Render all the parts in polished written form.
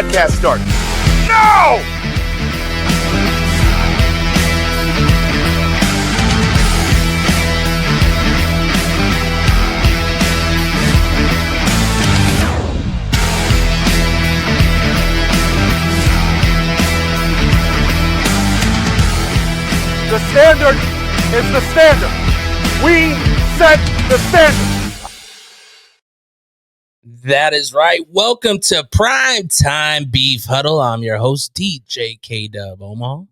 podcast start. No! The standard is the standard. We set the standard. That is right. Welcome to Prime Time Beef Huddle. I'm your host, DJ K-Dub Omaha.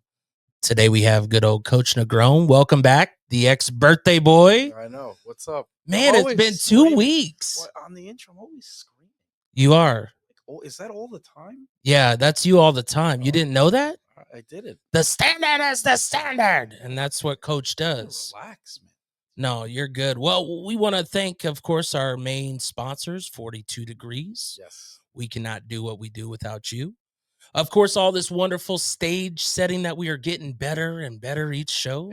Today we have good old Coach Negron. Welcome back, the ex-birthday boy. I know. What's up? Man, it's been 2 weeks. What, on the intro, I'm always screaming. You are. Oh, is that all the time? Yeah, that's you all the time. You didn't know that? I didn't. The standard is the standard. And that's what Coach does. Relax, man. No, you're good. Well, we want to thank, of course, our main sponsors, 42 Degrees. Yes. We cannot do what we do without you. Of course, all this wonderful stage setting that we are getting better and better each show.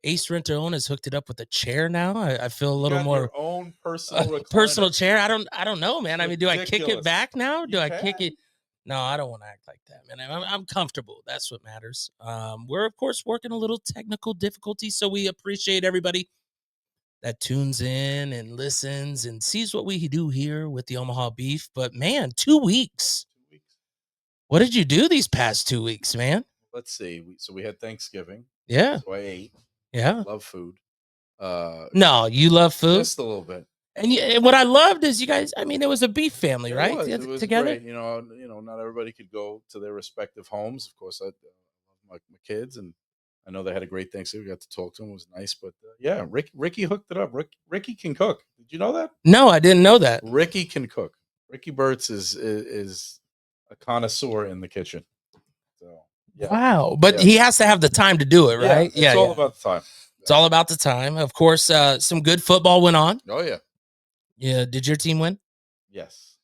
Ace Rent-A-Own has hooked it up with a chair now. I feel a little more your own personal chair. I don't know, man. I mean, do I kick it back now? Do I kick it? No, I don't want to act like that, man. I'm comfortable. That's what matters. We're, of course, working a little technical difficulty, so we appreciate everybody that tunes in and listens and sees what we do here with the Omaha Beef. But, man, 2 weeks. 2 weeks. What did you do these past 2 weeks, man? Let's see. So we had Thanksgiving. Yeah. So I ate. Yeah. Love food. No, you love food? Just a little bit. And what I loved is you guys, I mean, it was a beef family, right? It was together. Great. You know, not everybody could go to their respective homes. Of course, I love my kids, and I know they had a great Thanksgiving. We got to talk to them. It was nice. But yeah, Ricky hooked it up. Ricky can cook. Did you know that? No, I didn't know that. Ricky can cook. Ricky Burtz is a connoisseur in the kitchen. So yeah. Wow. But he has to have the time to do it, right? Yeah, it's all about the time. It's all about the time. Of course, some good football went on. Oh, yeah. Yeah. Did your team win? Yes.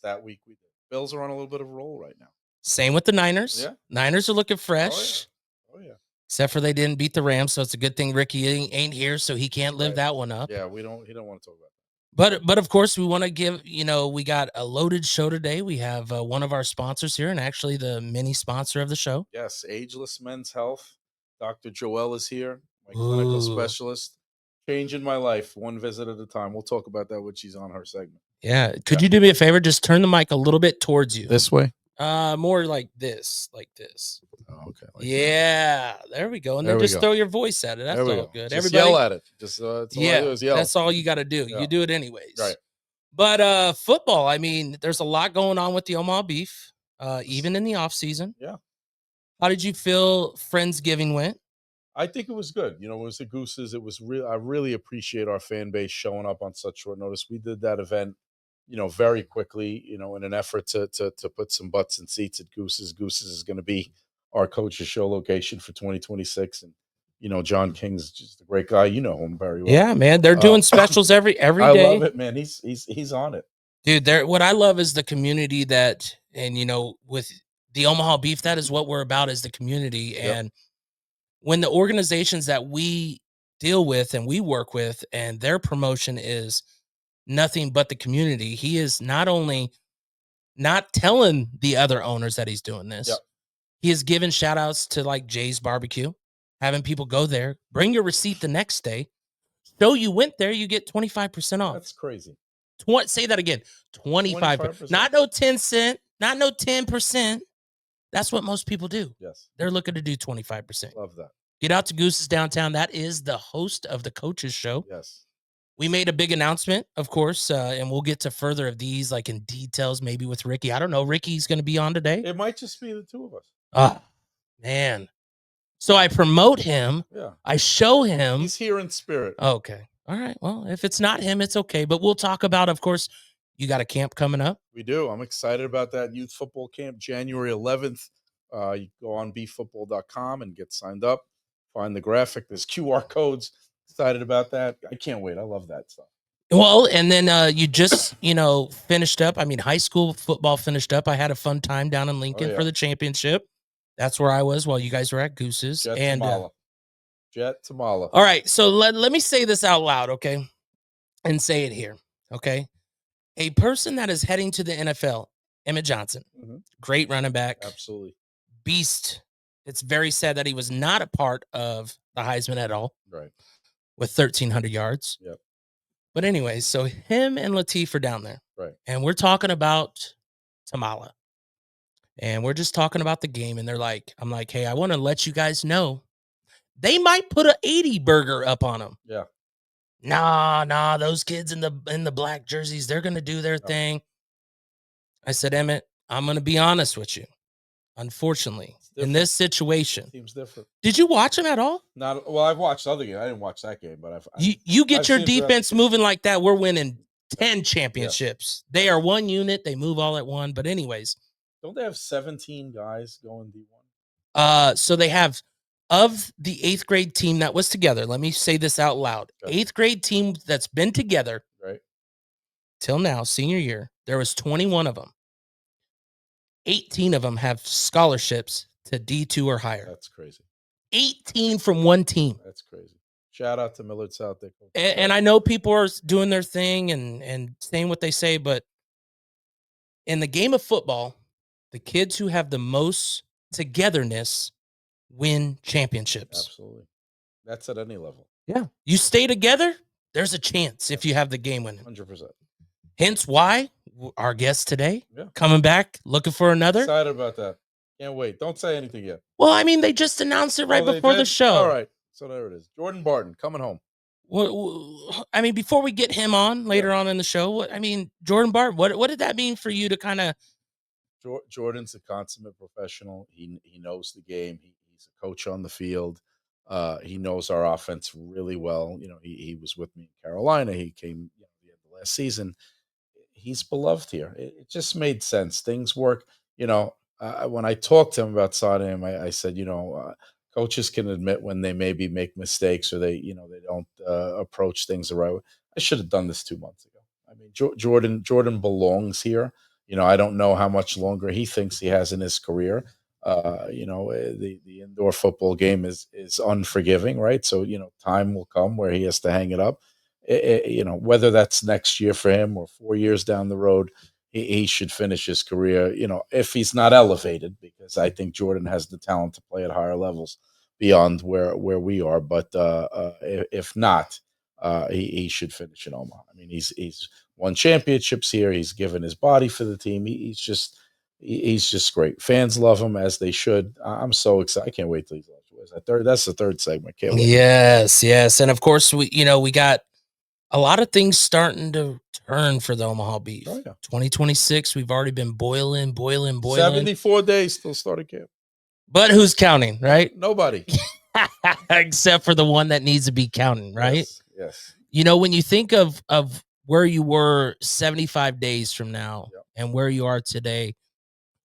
That week we did. Bills are on a little bit of a roll right now. Same with the Niners. Yeah. Niners are looking fresh. Oh, yeah. Except for they didn't beat the Rams, so it's a good thing Ricky ain't here, so he can't live that one up. Yeah, he don't want to talk about that. But of course, we want to give, we got a loaded show today. We have one of our sponsors here, and actually the mini sponsor of the show. Yes, Ageless Men's Health. Dr. Joelle is here, my clinical specialist. Changing my life one visit at a time. We'll talk about that when she's on her segment. Yeah. Could you do me a favor? Just turn the mic a little bit towards you. This way? More like this. Oh, okay. There we go. And then just throw your voice at it. That's all good. Just everybody yell at it. Just yell. That's all you got to do. Yeah. You do it anyways. Right. But football, I mean, there's a lot going on with the Omaha Beef, even in the off season. Yeah. How did you feel Friendsgiving went? I think it was good. It was the Gooses. It was real. I really appreciate our fan base showing up on such short notice. We did that event, very quickly, in an effort to put some butts and seats at Gooses. Gooses is going to be our coach's show location for 2026. And, John King's just a great guy. You know him very well. Yeah, man. They're doing specials every day. I love it, man. He's on it. Dude, what I love is the community with the Omaha Beef, that is what we're about, is the community. Yep. And when the organizations that we deal with and we work with, and their promotion is nothing but the community, he is not only not telling the other owners that he's doing this, yep. He is giving shout outs to like Jay's Barbecue, having people go there, bring your receipt the next day. So you went there, you get 25% off. That's crazy. Say that again. 25%. Not no 10 cent, not no 10%. That's what most people do. Yes. They're looking to do 25%. Love that. Get out to Goose's Downtown. That is the host of the Coaches Show. Yes. We made a big announcement, of course, and we'll get to further of these, like in details, maybe with Ricky. I don't know. Ricky's going to be on today. It might just be the two of us. Oh, man. So I promote him. Yeah. I show him. He's here in spirit. Okay. All right. Well, if it's not him, it's okay. But we'll talk about, of course, you got a camp coming up. We do. I'm excited about that youth football camp, January 11th. You go on beeffootball.com and get signed up. Find the graphic. There's QR codes. Excited about that. I can't wait. I love that stuff. Well, and then you just, finished up. I mean, high school football finished up. I had a fun time down in Lincoln for the championship. That's where I was while you guys were at Goose's. Jet Tamala. All right. So let me say this out loud, okay? And say it here, okay? A person that is heading to the NFL Emmett Johnson, great running back. Absolutely. Beast. It's very sad that he was not a part of the Heisman at all. Right. With 1,300 yards. Yep. But anyways, so him and Latif are down there. Right. And we're talking about Tamala. And we're just talking about the game. And they're like, I'm like, hey, I want to let you guys know they might put a 80 burger up on them. Yeah. Nah, those kids in the black jerseys, they're gonna do their thing. I said, Emmett, I'm gonna be honest with you. Unfortunately, in this situation, seems different. Did you watch them at all? Not well. I've watched other games. I didn't watch that game, but you get your defense moving like that. We're winning 10 championships. Yeah. They are one unit. They move all at one. But anyways, don't they have 17 guys going D1? So they have of the 8th grade team that was together. Let me say this out loud. Okay. 8th grade team that's been together right till now, senior year. There was 21 of them. 18 of them have scholarships to D2 or higher. That's crazy. 18 from one team. That's crazy. Shout out to Millard South. And I know people are doing their thing and saying what they say, but in the game of football, the kids who have the most togetherness win championships. Absolutely. That's at any level. Yeah. You stay together, there's a chance if you have the game winning. 100%. Hence why our guest today coming back looking for another. Excited about that. Can't wait. Don't say anything yet. Well, I mean, they just announced it right before the show. All right. So there it is. Jordan Barton coming home. Well, I mean, before we get him on later on in the show, Jordan Barton, what did that mean for you to kind of? Jordan's a consummate professional. He knows the game. He's a coach on the field. He knows our offense really well. You know, he was with me in Carolina. He came the last season. He's beloved here. It just made sense. Things work. You know, when I talked to him about signing him, I said, coaches can admit when they maybe make mistakes or they don't approach things the right way. I should have done this 2 months ago. I mean, Jordan belongs here. I don't know how much longer he thinks he has in his career. The indoor football game is unforgiving, right? So, time will come where he has to hang it up. Whether that's next year for him or 4 years down the road, he should finish his career, if he's not elevated, because I think Jordan has the talent to play at higher levels beyond where we are. But if not, he should finish in Omaha. I mean, he's won championships here. He's given his body for the team. He's just great. Fans love him, as they should. I'm so excited. I can't wait till he's third. That's the third segment. Can't wait. Yes. And of course, we got a lot of things starting to turn for the Omaha Beef. Oh, yeah. 2026, we've already been boiling. 74 days till starting camp. But who's counting, right? Nobody. Except for the one that needs to be counting, right? Yes. When you think of where you were 75 days from now and where you are today,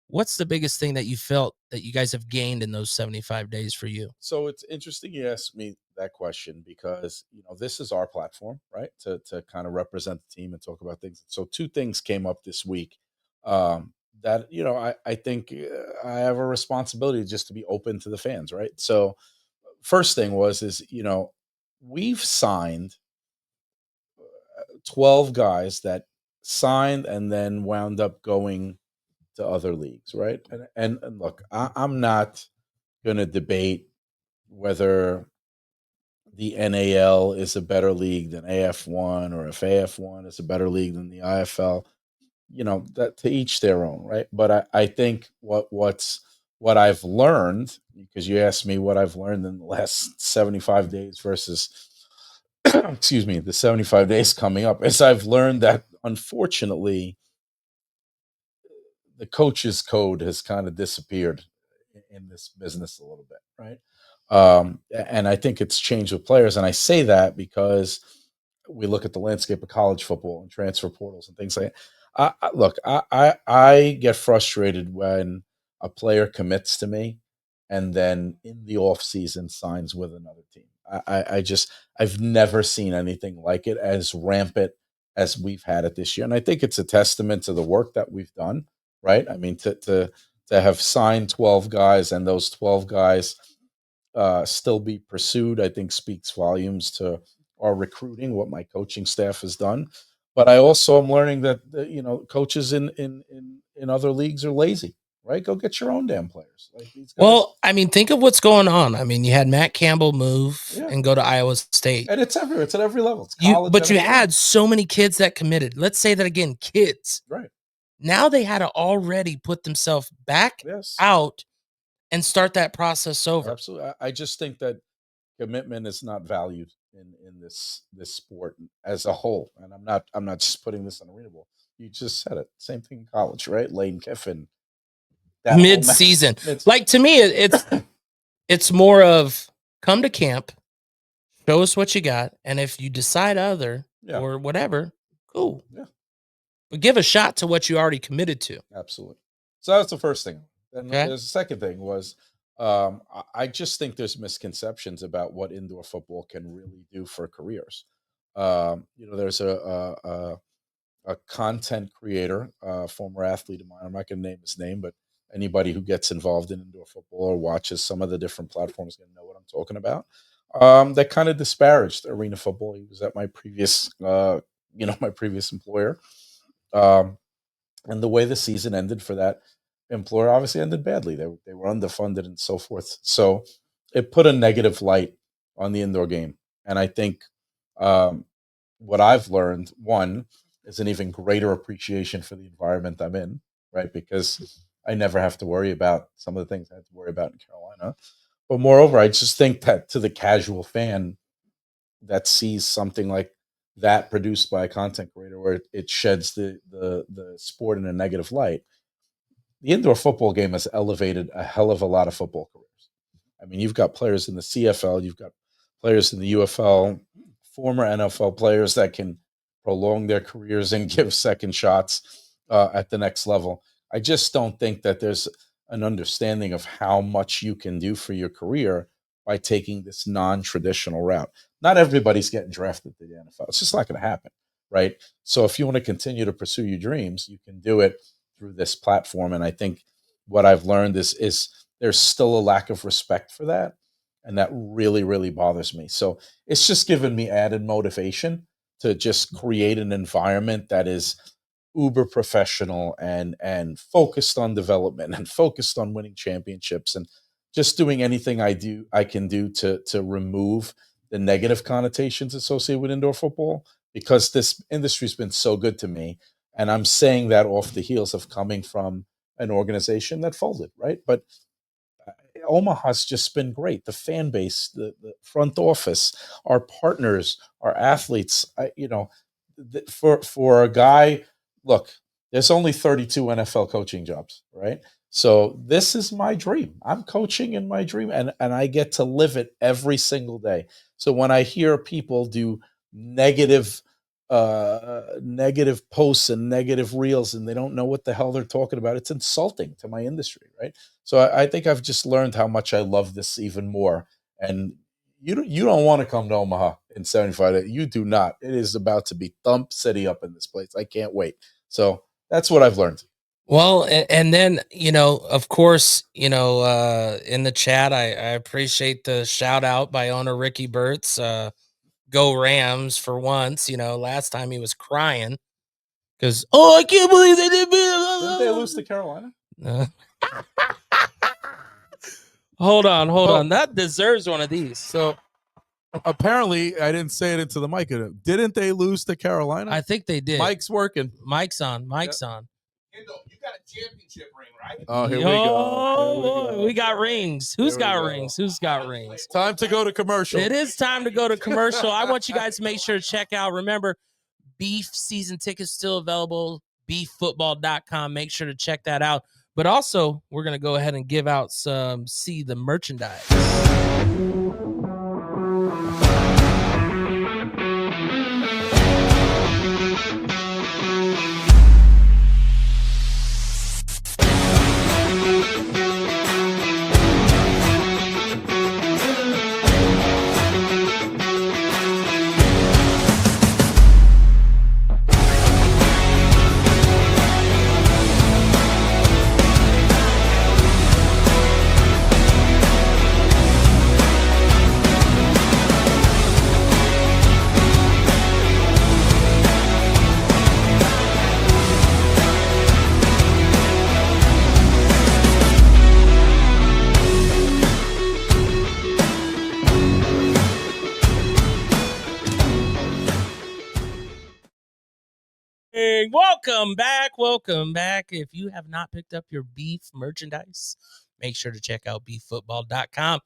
what's the biggest thing that you felt that you guys have gained in those 75 days for you? So it's interesting you asked me that question because, this is our platform, right? To kind of represent the team and talk about things. So 2 things came up this week that, I think I have a responsibility just to be open to the fans, right? So first thing is we've signed 12 guys that signed and then wound up going to other leagues, right? And look, I'm not going to debate whether the NAL is a better league than AF1 or if AF1 is a better league than the IFL. That to each their own, right? But I think what I've learned, because you asked me what I've learned in the last 75 days versus excuse me, the 75 days coming up, is I've learned that unfortunately the coach's code has kind of disappeared in this business a little bit, right? And I think it's changed with players. And I say that because we look at the landscape of college football and transfer portals and things like that. I get frustrated when a player commits to me and then in the off season signs with another team. I've never seen anything like it as rampant as we've had it this year. And I think it's a testament to the work that we've done, right? I mean, to have signed 12 guys and those 12 guys still be pursued, I think speaks volumes to our recruiting, what my coaching staff has done. But I also am learning that coaches in other leagues are lazy. Right? Go get your own damn players. Like these guys. Well, I mean, think of what's going on. I mean, you had Matt Campbell move and go to Iowa State. And it's everywhere. It's at every level. It's college. But you had so many kids that committed. Let's say that again, kids. Right. Now they had to already put themselves back out and start that process over. Absolutely. I just think that commitment is not valued in this sport as a whole. And I'm not just putting this on Arena Bowl. You just said it. Same thing in college, right? Lane Kiffin. Mid-season. Like, to me, it's more of come to camp, show us what you got, and if you decide other or whatever, cool. Yeah. But give a shot to what you already committed to. Absolutely. So that's the first thing. And there's the second thing was I just think there's misconceptions about what indoor football can really do for careers. There's a content creator, former athlete of mine. I'm not going to name his name, but anybody who gets involved in indoor football or watches some of the different platforms is going to know what I'm talking about. That kind of disparaged arena football. He was at my previous, my previous employer. And the way the season ended for that employer obviously ended badly. They were underfunded and so forth. So it put a negative light on the indoor game. And I think what I've learned, one, is an even greater appreciation for the environment I'm in, right? Because I never have to worry about some of the things I had to worry about in Carolina. But moreover, I just think that to the casual fan that sees something like that produced by a content creator where it sheds the sport in a negative light, the indoor football game has elevated a hell of a lot of football careers. I mean, you've got players in the CFL, you've got players in the UFL, former NFL players that can prolong their careers and give second shots at the next level. I just don't think that there's an understanding of how much you can do for your career by taking this non-traditional route. Not everybody's getting drafted to the NFL. It's just not going to happen, right? So if you want to continue to pursue your dreams, you can do it through this platform. And I think what I've learned is there's still a lack of respect for that. And that really, really bothers me. So it's just given me added motivation to just create an environment that is uber professional and focused on development and focused on winning championships and just doing anything I can do to remove the negative connotations associated with indoor football, because this industry's been so good to me. And I'm saying that off the heels of coming from an organization that folded, right? But Omaha's just been great. The fan base, the front office, our partners, our athletes, for a guy, look, there's only 32 NFL coaching jobs, right? So this is my dream. I'm coaching in my dream, and I get to live it every single day. So when I hear people do negative posts and negative reels and they don't know what the hell they're talking about, it's insulting to my industry, right? So I think I've just learned how much I love this even more. And you don't want to come to Omaha in 75. You do not. It is about to be thump city up in this place. I can't wait. So that's what I've learned. Well, and then, of course, in the chat, I appreciate the shout out by owner Ricky Burtz. Go Rams for once. Last time he was crying because, I can't believe they didn't they lose to Carolina? Hold on. That deserves one of these. So apparently, I didn't say it into the mic. Didn't they lose to Carolina? I think they did. Mike's working. Mike's on. Kendall, you got a championship ring, right? Oh, here we go. We got rings. Who's got rings? Time to go to commercial. It is time to go to commercial. I want you guys to make sure to check out. Remember, Beef season tickets still available. BeefFootball.com. Make sure to check that out. But also, we're going to go ahead and give out the merchandise. morning. Welcome back. Welcome back. If you have not picked up your beef merchandise, make sure to check out beeffootball.com.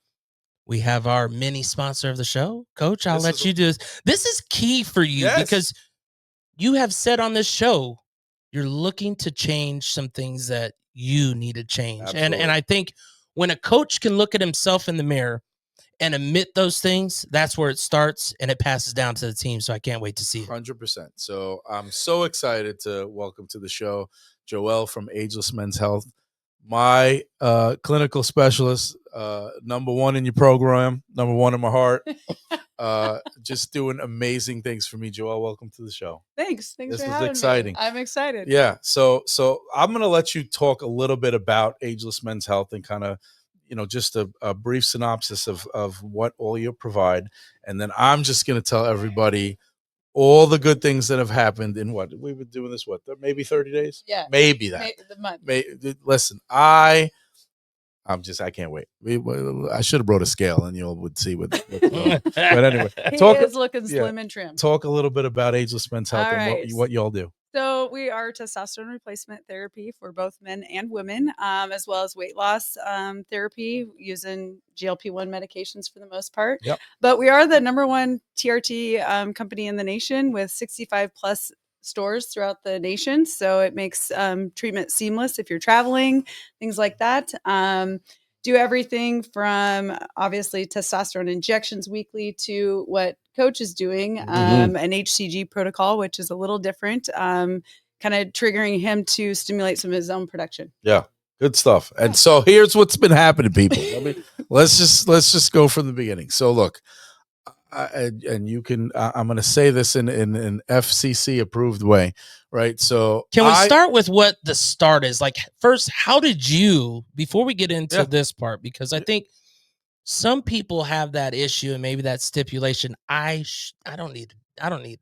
We have our mini sponsor of the show. Coach, I'll let you do this. This is key for you because you have said on this show you're looking to change some things that you need to change. And I think when a coach can look at himself in the mirror and admit those things, that's where it starts and it passes down to the team. So I can't wait to see it. 100%. So I'm so excited to welcome to the show Joelle from Ageless Men's Health, my clinical specialist, number one in your program, number one in my heart. Just doing amazing things for me. Joelle, welcome to the show. Thanks This for was having exciting. me. I'm excited. Yeah. So I'm going to let you talk a little bit about Ageless Men's Health and kind of, just a brief synopsis of what all you provide. And then I'm just going to tell everybody all the good things that have happened in what we've been doing this, maybe 30 days? Yeah. Maybe that. The month. Listen, I can't wait. I should have brought a scale and you all would see what's going on. But anyway, He is looking slim and trim. Talk a little bit about Ageless Men's Health and what y'all do. So we are testosterone replacement therapy for both men and women, as well as weight loss therapy using GLP-1 medications for the most part. Yep. But we are the number one TRT company in the nation with 65 plus stores throughout the nation. So it makes treatment seamless if you're traveling, things like that. Do everything from obviously testosterone injections weekly to what Coach is doing, an HCG protocol, which is a little different, kind of triggering him to stimulate some of his own production. Yeah, good stuff. And so here's what's been happening, people. Let's just go from the beginning. So look, and you can. I'm going to say this in an FCC approved way, right? So can we start with what the start is? Like, first, how did you, before we get into this part, because I think some people have that issue and maybe that stipulation. I don't need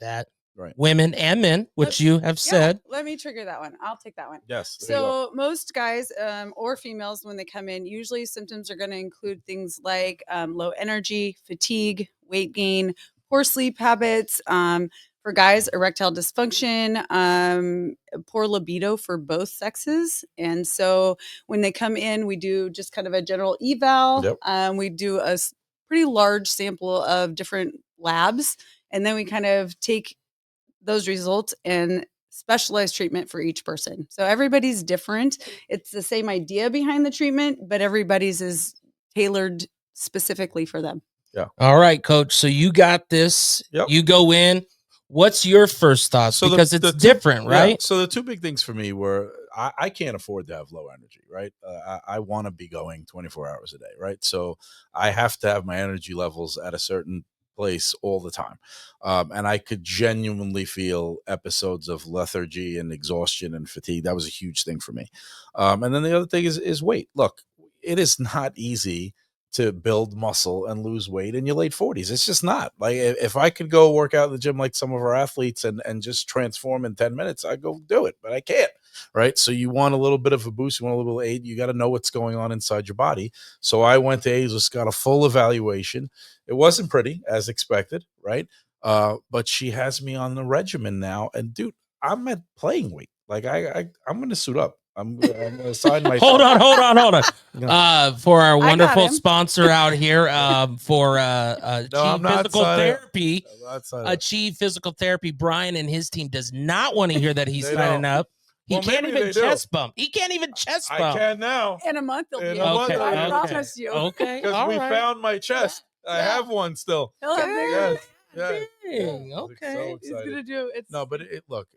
that. Right. Women and men, which you have said. Let me trigger that one. I'll take that one. Yes. So most guys or females, when they come in, usually symptoms are going to include things like low energy, fatigue, weight gain, poor sleep habits. For guys, erectile dysfunction, poor libido for both sexes. And so when they come in, we do just kind of a general eval. Yep. We do a pretty large sample of different labs. And then we kind of take those results and specialized treatment for each person. So everybody's different. It's the same idea behind the treatment, but everybody's is tailored specifically for them. Yeah. All right, Coach. So you got this. Yep. You go in. What's your first thoughts? So because it's different, right? Yeah. So the two big things for me were I can't afford to have low energy, right? I want to be going 24 hours a day, right? So I have to have my energy levels at a certain place all the time. And I could genuinely feel episodes of lethargy and exhaustion and fatigue. That was a huge thing for me. And then the other thing is weight. Look, it is not easy to build muscle and lose weight in your late 40s. It's just not. Like, if I could go work out in the gym like some of our athletes and just transform in 10 minutes, I'd go do it, but I can't, right? So you want a little bit of a boost, you want a little bit of aid, you got to know what's going on inside your body. So I went to Ageless, got a full evaluation. It wasn't pretty, as expected, right? But she has me on the regimen now, and dude, I'm at playing weight. Like I'm going to suit up. I'm going to sign my. Hold on. For our wonderful sponsor out here, for Achieve Physical Therapy, Brian and his team does not want to hear that he's signing up. He can't even chest bump. He can't even chest bump. I can now. In a month, they'll be okay. I promise you. Okay, because we found my chest. I have one still. He'll have bigger. Yeah. Okay. He's gonna do it. No, but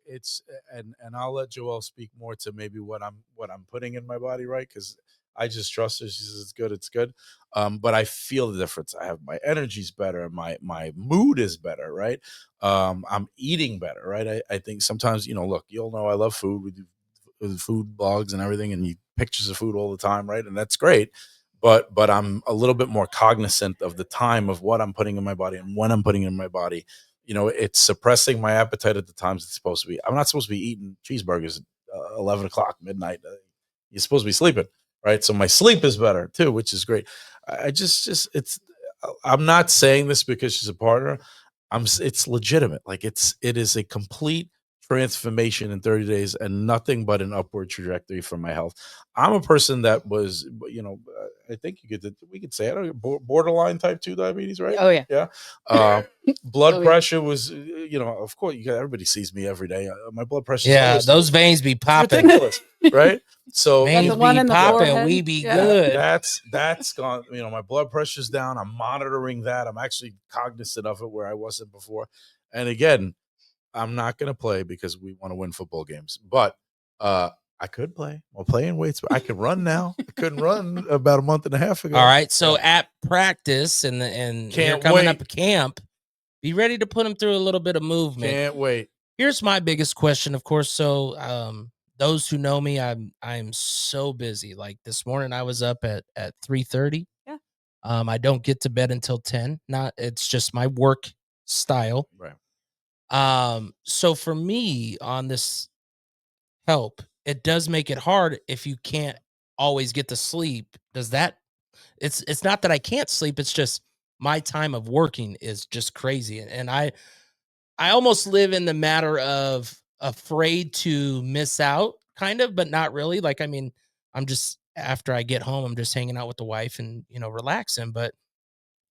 it's and I'll let Joelle speak more to maybe what I'm putting in my body, right? Because I just trust her. She says it's good. But I feel the difference. I have my energy's better, my mood is better, right? I'm eating better, right? I think sometimes, look, you all know I love food. We do food blogs and everything, and you pictures of food all the time, right? And that's great. But I'm a little bit more cognizant of the time of what I'm putting in my body and when I'm putting it in my body. It's suppressing my appetite at the times it's supposed to be. I'm not supposed to be eating cheeseburgers at 11 o'clock, midnight. You're supposed to be sleeping, right? So my sleep is better too, which is great. I'm not saying this because she's a partner. It's legitimate. Like it is a complete transformation in 30 days and nothing but an upward trajectory for my health. I'm a person that was, I think we could say it, borderline type 2 diabetes, right? Oh, yeah. Yeah. Blood Oh, yeah. pressure was, of course, everybody sees me every day. My blood pressure. Yeah, those veins be popping. Ridiculous, right? So Veins the one be in the popping. forehead. We be Yeah. good. that's gone. My blood pressure's down. I'm monitoring that. I'm actually cognizant of it where I wasn't before. And again, I'm not going to play because we want to win football games, but I could play. I'm playing weights. I can run now. I couldn't run about a month and a half ago. All right. So at practice and you're coming up a camp, be ready to put them through a little bit of movement. Can't wait. Here's my biggest question, of course. So those who know me, I'm so busy. Like this morning, I was up at 3:30. Yeah. I don't get to bed until 10. It's just my work style. Right. So for me on this help, it does make it hard if you can't always get to sleep. It's not that I can't sleep, it's just my time of working is just crazy. And I almost live in the matter of afraid to miss out, kind of, but not really. Like, I mean, I'm just, after I get home, I'm just hanging out with the wife and, relaxing, but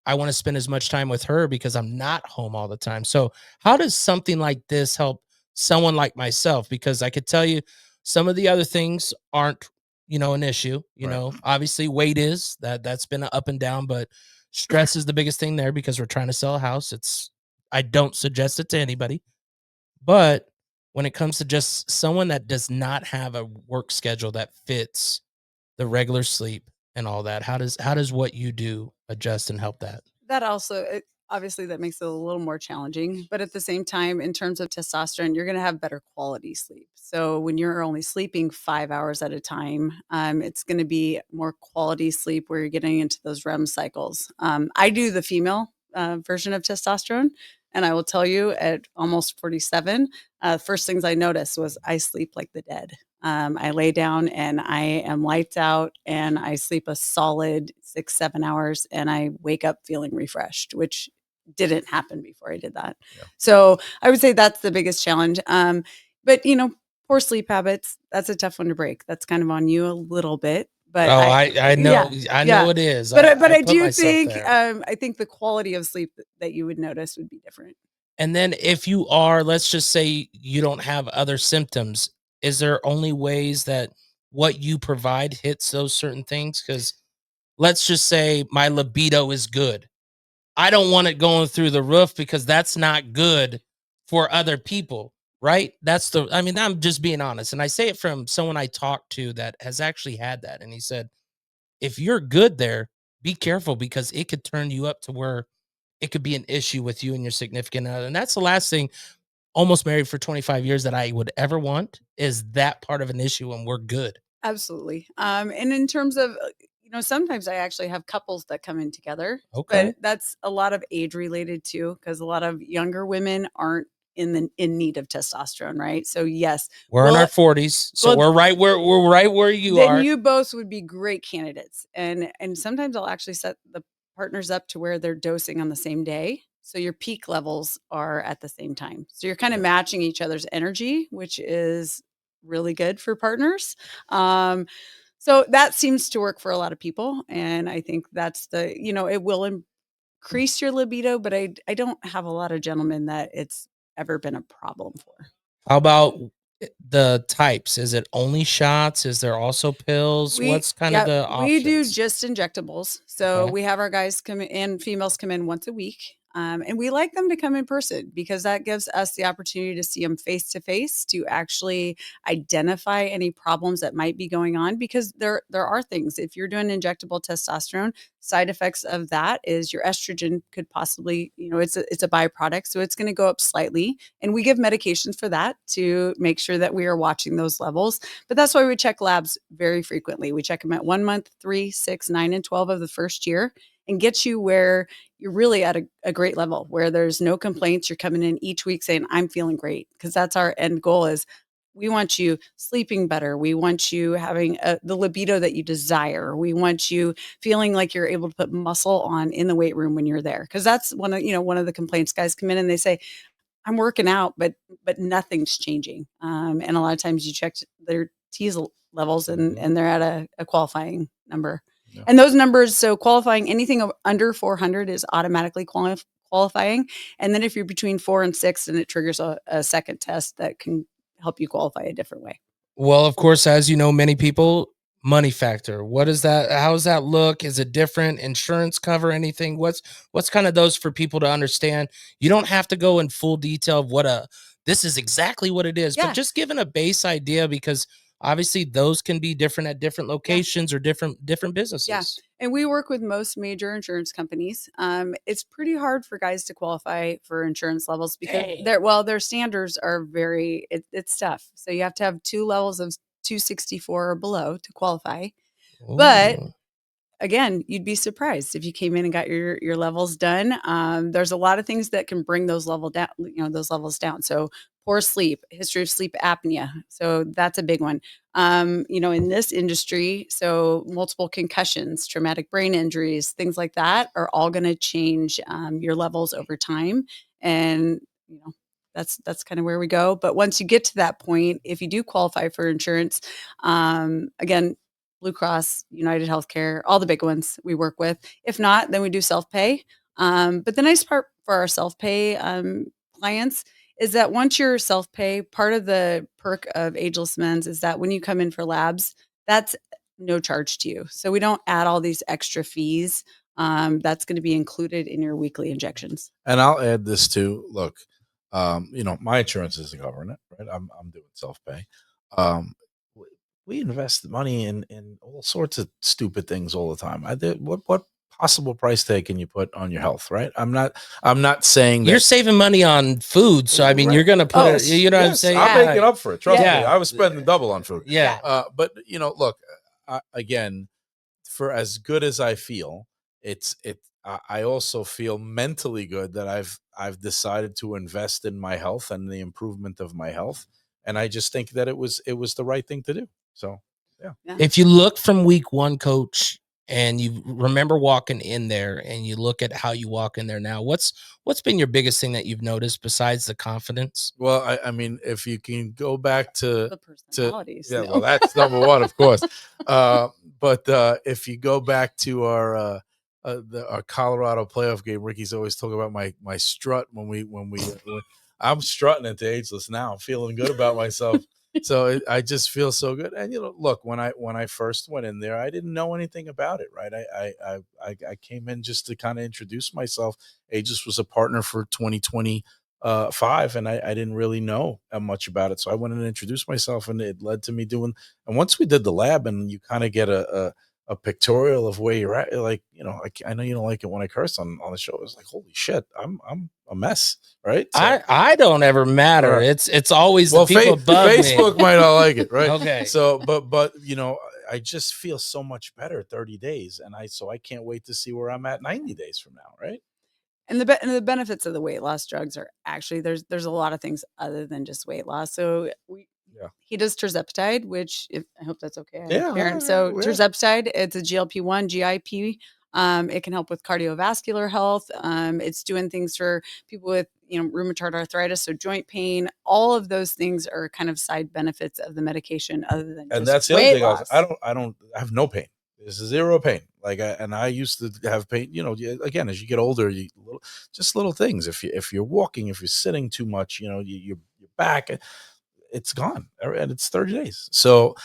I want to spend as much time with her because I'm not home all the time. So how does something like this help someone like myself? Because I could tell you some of the other things aren't, an issue, Right. Obviously weight is that's been up and down, but stress is the biggest thing there because we're trying to sell a house. I don't suggest it to anybody, but when it comes to just someone that does not have a work schedule that fits the regular sleep and all that, how does what you do adjust and help that? That also, obviously, that makes it a little more challenging. But at the same time, in terms of testosterone, you're going to have better quality sleep. So when you're only sleeping 5 hours at a time, it's going to be more quality sleep where you're getting into those REM cycles. I do the female version of testosterone. And I will tell you, at almost 47, first things I noticed was I sleep like the dead. I lay down and I am lights out and I sleep a solid 6-7 hours and I wake up feeling refreshed, which didn't happen before I did that. Yeah. So I would say that's the biggest challenge. But poor sleep habits, that's a tough one to break. That's kind of on you a little bit. But I know, yeah, I know it is. But I put do myself think there. I think the quality of sleep that you would notice would be different. And then if you are, let's just say you don't have other symptoms, is there only ways that what you provide hits those certain things? Because let's just say my libido is good. I don't want it going through the roof because that's not good for other people, right? I'm just being honest. And I say it from someone I talked to that has actually had that. And he said, if you're good there, be careful because it could turn you up to where it could be an issue with you and your significant other. And that's the last thing, almost married for 25 years, that I would ever want is that part of an issue when we're good. Absolutely. And in terms of, sometimes I actually have couples that come in together, Okay. but that's a lot of age related too, because a lot of younger women aren't in need of testosterone, right? So yes, We're in our 40s, so well, we're right where you then are. you both would be great candidates. And sometimes I'll actually set the partners up to where they're dosing on the same day. So your peak levels are at the same time. So you're kind of matching each other's energy, which is really good for partners. So that seems to work for a lot of people. And I think that's it will increase your libido, but I don't have a lot of gentlemen that it's ever been a problem for. How about the types? Is it only shots? Is there also pills? What's kind of the options? We do just injectables. So Okay. we have our guys come in and females come in once a week. And we like them to come in person because that gives us the opportunity to see them face to face, to actually identify any problems that might be going on. Because there are things, if you're doing injectable testosterone, side effects of that is your estrogen could possibly, it's a byproduct. So it's going to go up slightly. And we give medications for that to make sure that we are watching those levels. But that's why we check labs very frequently. We check them at 1 month, 3, 6, 9, and 12 of the first year, and get you where you're really at a great level, where there's no complaints. You're coming in each week saying, I'm feeling great, because that's our end goal. Is we want you sleeping better. We want you having the libido that you desire. We want you feeling like you're able to put muscle on in the weight room when you're there. Because that's one of the complaints. Guys come in and they say, I'm working out, but nothing's changing. And a lot of times you check their T's levels and they're at a qualifying number. Yeah. And those numbers, so qualifying anything under 400 is automatically qualifying. And then if you're between 4 and 6, then it triggers a second test that can help you qualify a different way. Well, of course, as you know, many people, money factor. What is that? How does that look? Is it different? Insurance cover anything? What's kind of those for people to understand? You don't have to go in full detail of this is exactly what it is, but just giving a base idea, because obviously those can be different at different locations or different businesses. Yeah. And we work with most major insurance companies. It's pretty hard for guys to qualify for insurance levels because their standards are it's tough. So you have to have 2 levels of 264 or below to qualify. Ooh. But again, you'd be surprised if you came in and got your levels done. There's a lot of things that can bring those levels down. So poor sleep, history of sleep apnea. So that's a big one. In this industry, so multiple concussions, traumatic brain injuries, things like that are all going to change your levels over time. And, that's kind of where we go. But once you get to that point, if you do qualify for insurance, again, Blue Cross, United Healthcare, all the big ones we work with. If not, then we do self-pay. But the nice part for our self-pay clients is that once you're self-pay, part of the perk of Ageless Men's is that when you come in for labs, that's no charge to you. So we don't add all these extra fees. That's going to be included in your weekly injections. And I'll add this too. Look, my insurance isn't covering it, right? I'm doing self-pay. We invest money in all sorts of stupid things all the time. What possible price tag can you put on your health, right? I'm not saying that you're saving money on food. So I mean, you're going to put it, you know what I'm saying? I'm making up for it. Trust me. I was spending double on food. Yeah. But look, again, for as good as I feel, I also feel mentally good that I've decided to invest in my health and the improvement of my health. And I just think that it was the right thing to do. So, yeah. If you look from week 1, coach, and you remember walking in there and you look at how you walk in there now, what's been your biggest thing that you've noticed besides the confidence? Well, I mean, if you can go back to the personalities. well, that's number one, of course. But if you go back to our Colorado playoff game, Ricky's always talking about my strut when I'm strutting into Ageless now. I'm feeling good about myself. So I just feel so good. And look, when I first went in there, I didn't know anything about it, right? I came in just to kind of introduce myself. Ageless was a partner for 2025, and I didn't really know much about it. So I went in and introduced myself, and it led to me doing. And once we did the lab, and you kind of get a pictorial of where you're at, like, I know you don't like it when I curse on the show. It's like, holy shit, I'm a mess, right? So, I don't ever matter. Right. It's always the people above Facebook me. might not like it, right? Okay. So, but I just feel so much better 30 days, and I can't wait to see where I'm at 90 days from now, right? And the benefits of the weight loss drugs are actually there's a lot of things other than just weight loss. So he does tirzepatide, which I hope that's okay. Tirzepatide, it's a GLP-1, GIP. It can help with cardiovascular health. It's doing things for people with rheumatoid arthritis, so joint pain. All of those things are kind of side benefits of the medication, other than and just that's the weight other thing. loss. I have no pain. There's zero pain. And I used to have pain. Again, as you get older, just little things. If you're walking, if you're sitting too much, your back. It's gone, and it's 30 days. So,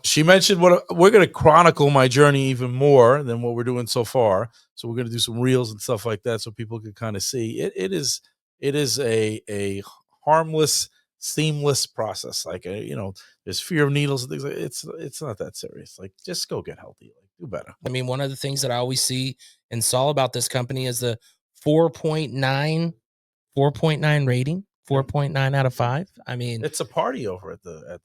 she mentioned we're going to chronicle my journey even more than what we're doing so far. So we're going to do some reels and stuff like that, so people can kind of see it is a harmless, seamless process. Like, there's fear of needles and things like it's not that serious. Like, just go get healthy, like, do better. I mean, one of the things that I always see and saw about this company is the 4.9 rating. 4.9 out of 5. I mean, it's a party over at the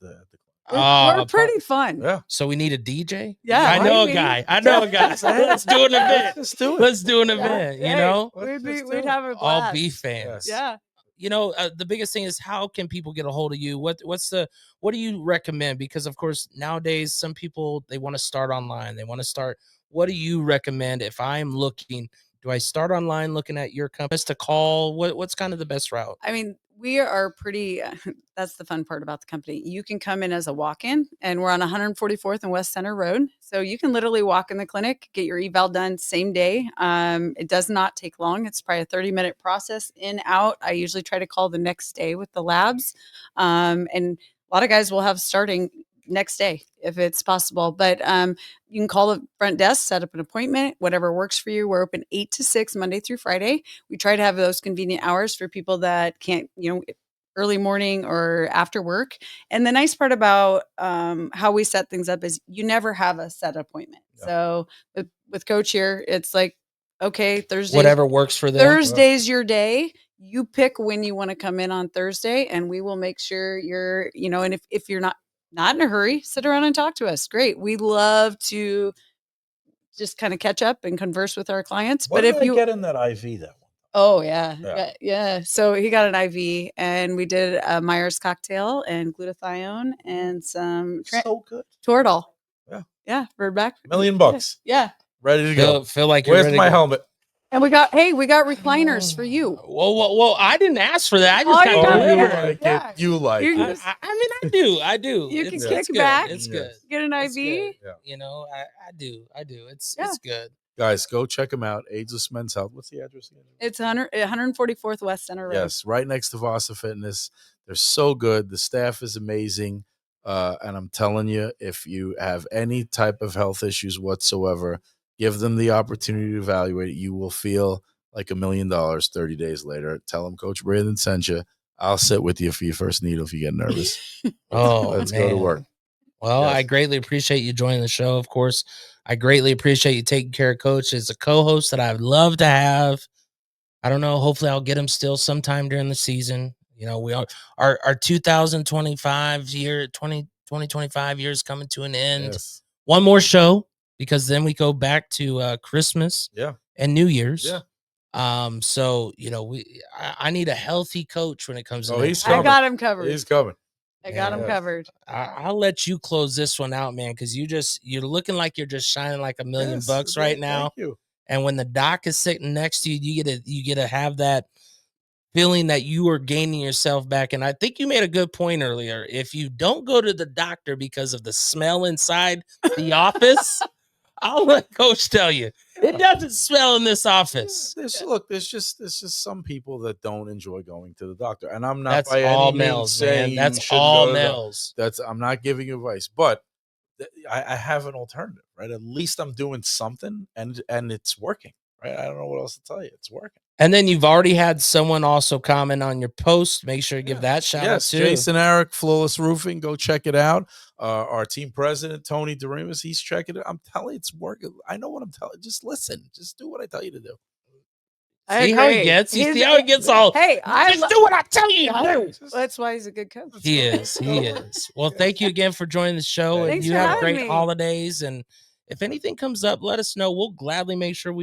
we're pretty fun. Yeah. So we need a DJ. Yeah, I know a guy. Let's do an event. Let's do an event. We'd have a blast. All beef fans. Yeah. The biggest thing is, how can people get a hold of you? What do you recommend? Because of course nowadays some people, they want to start online. What do you recommend if I'm looking? Do I start online looking at your company to call? What's kind of the best route? I mean, We are pretty, that's the fun part about the company. You can come in as a walk-in, and we're on 144th and West Center Road. So you can literally walk in the clinic, get your eval done same day. It does not take long. It's probably a 30-minute process in, out. I usually try to call the next day with the labs. And a lot of guys will have starting next day if it's possible. But you can call the front desk, set up an appointment, whatever works for you. We're open 8 to 6 Monday through Friday. We try to have those convenient hours for people that can't, early morning or after work. And the nice part about how we set things up is you never have a set appointment. Yeah. So with Coach here, it's like, okay, Thursday, whatever works for them. Thursday's your day. You pick when you want to come in on Thursday, and we will make sure you're, and if you're not in a hurry, sit around and talk to us. Great. We love to just kind of catch up and converse with our clients. What did you get in that IV that one? Oh yeah. So he got an IV, and we did a Myers cocktail and glutathione and some so good Toradol. Yeah, we're back. $1 million. Yeah, ready to go. Feel like you're Where's ready my to helmet? And we got recliners for you. Well, I didn't ask for that. I just got delivered. You like it. I do. You can it's kick good. back. It's good. Get an IV. Yeah. I do. It's good. Guys, go check them out. Ageless Men's Health. What's the address again? It's 144th West Center Road. Yes, right next to Vasa Fitness. They're so good. The staff is amazing. And I'm telling you, if you have any type of health issues whatsoever, give them the opportunity to evaluate it. You will feel like $1 million 30 days later. Tell them Coach Brandon sent you. I'll sit with you for your first needle if you get nervous. Let's go to work. Well, yes. I greatly appreciate you joining the show, of course. I greatly appreciate you taking care of Coach as a co-host that I'd love to have. I don't know. Hopefully I'll get him still sometime during the season. We are our 2025 years coming to an end. Yes. One more show, because then we go back to Christmas and New Year's. Yeah. So, I need a healthy coach when it comes to he's coming. I got him covered. He's coming. I got him covered. I'll let you close this one out, man, because you're looking like you're just shining like $1 million right now. Thank you. And when the doc is sitting next to you, you get to have that feeling that you are gaining yourself back. And I think you made a good point earlier. If you don't go to the doctor because of the smell inside the office, I'll let Coach tell you, it doesn't smell in this office. There's just some people that don't enjoy going to the doctor, and I'm not That's by all any males, means saying man. That's all males. I'm not giving advice, but I have an alternative, right? At least I'm doing something, and it's working, right? I don't know what else to tell you. It's working. And then you've already had someone also comment on your post. Make sure to give that shout out too. Jason Eric, Flawless Roofing. Go check it out. Our team president, Tony Doremus, he's checking it. I'm telling you, it's working. I know what I'm telling you. Just listen. Just do what I tell you to do. See how he gets? You see how he gets all, hey, just do what I tell you to do. That's why he's a good coach. He is. Well, thank you again for joining the show. Thanks and you for have having great me. holidays. And if anything comes up, let us know. We'll gladly make sure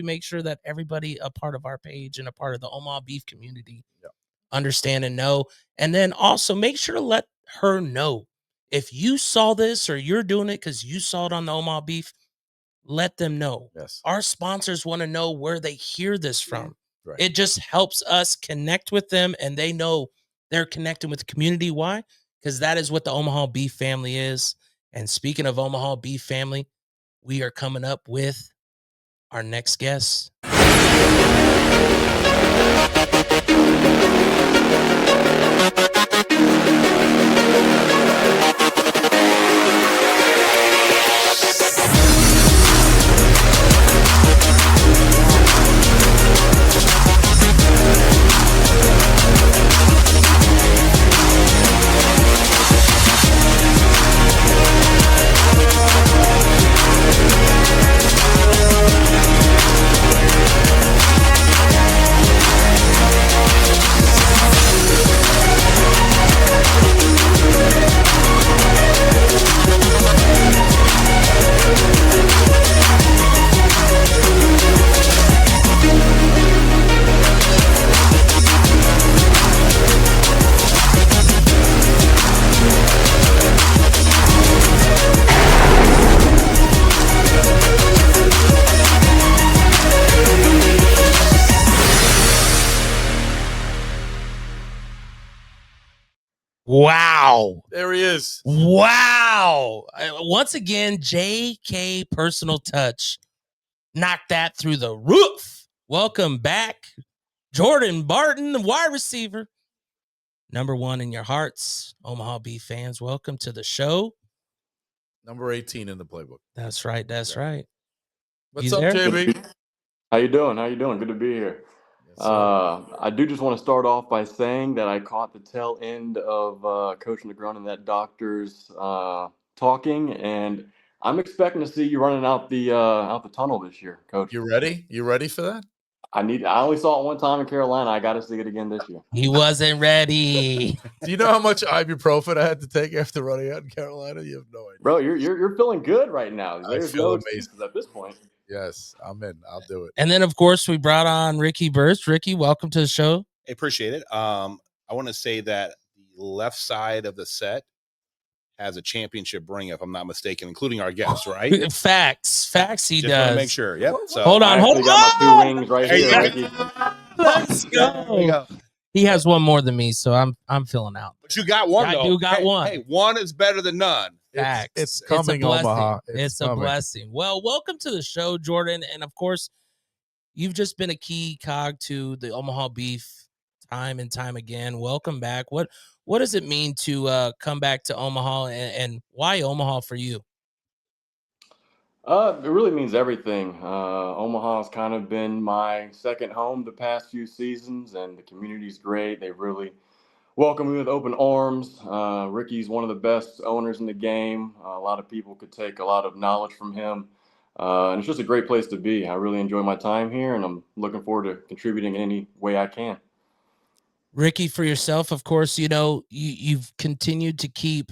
that everybody a part of our page and a part of the Omaha Beef community understand and know. And then also make sure to let her know. If you saw this or you're doing it because you saw it on the Omaha Beef, let them know. Yes. Our sponsors want to know where they hear this from. Right. It just helps us connect with them, and they know they're connecting with the community. Why? Because that is what the Omaha Beef family is. And speaking of Omaha Beef family, we are coming up with our next guest. Wow. There he is. Wow. Once again, JK Personal Touch knocked that through the roof. Welcome back, Jordan Barton, the wide receiver. Number one in your hearts, Omaha Beef fans. Welcome to the show. Number 18 in the playbook. That's right. That's right. What's You up, there? JB? How you doing? How you doing? Good to be here. Yes, sir. I do just want to start off by saying that I caught the tail end of Coach Negron and that doctor's talking, and I'm expecting to see you running out the tunnel this year, Coach. You ready? You ready for that? I only saw it one time in Carolina. I got to see it again this year. He wasn't ready. Do you know how much ibuprofen I had to take after running out in Carolina? You have no idea. Bro, you're feeling good right now. There's feel no amazing. excuses at this point. Yes, I'm in. I'll do it. And then, of course, we brought on Ricky Burst. Ricky, welcome to the show. I appreciate it. I want to say that the left side of the set has a championship ring, if I'm not mistaken, including our guest, right? Facts. He Just does. want to make sure. Yep. So Hold on. I actually got my 2 rings right There you here, go. Ricky. Let's There we go. go. He has one more than me, so I'm filling out. But you got one, I though. do got Hey, one. Hey, one is better than none. Facts. It's coming, a blessing. Omaha. It's a coming. blessing. Well, welcome to the show, Jordan. And of course, you've just been a key cog to the Omaha Beef time and time again. Welcome back. What does it mean to come back to Omaha, and why Omaha for you? It really means everything. Omaha's kind of been my second home the past few seasons, and the community's great. They really welcome me with open arms. Ricky's one of the best owners in the game. A lot of people could take a lot of knowledge from him. And it's just a great place to be. I really enjoy my time here, and I'm looking forward to contributing in any way I can. Ricky, for yourself, of course, you've continued to keep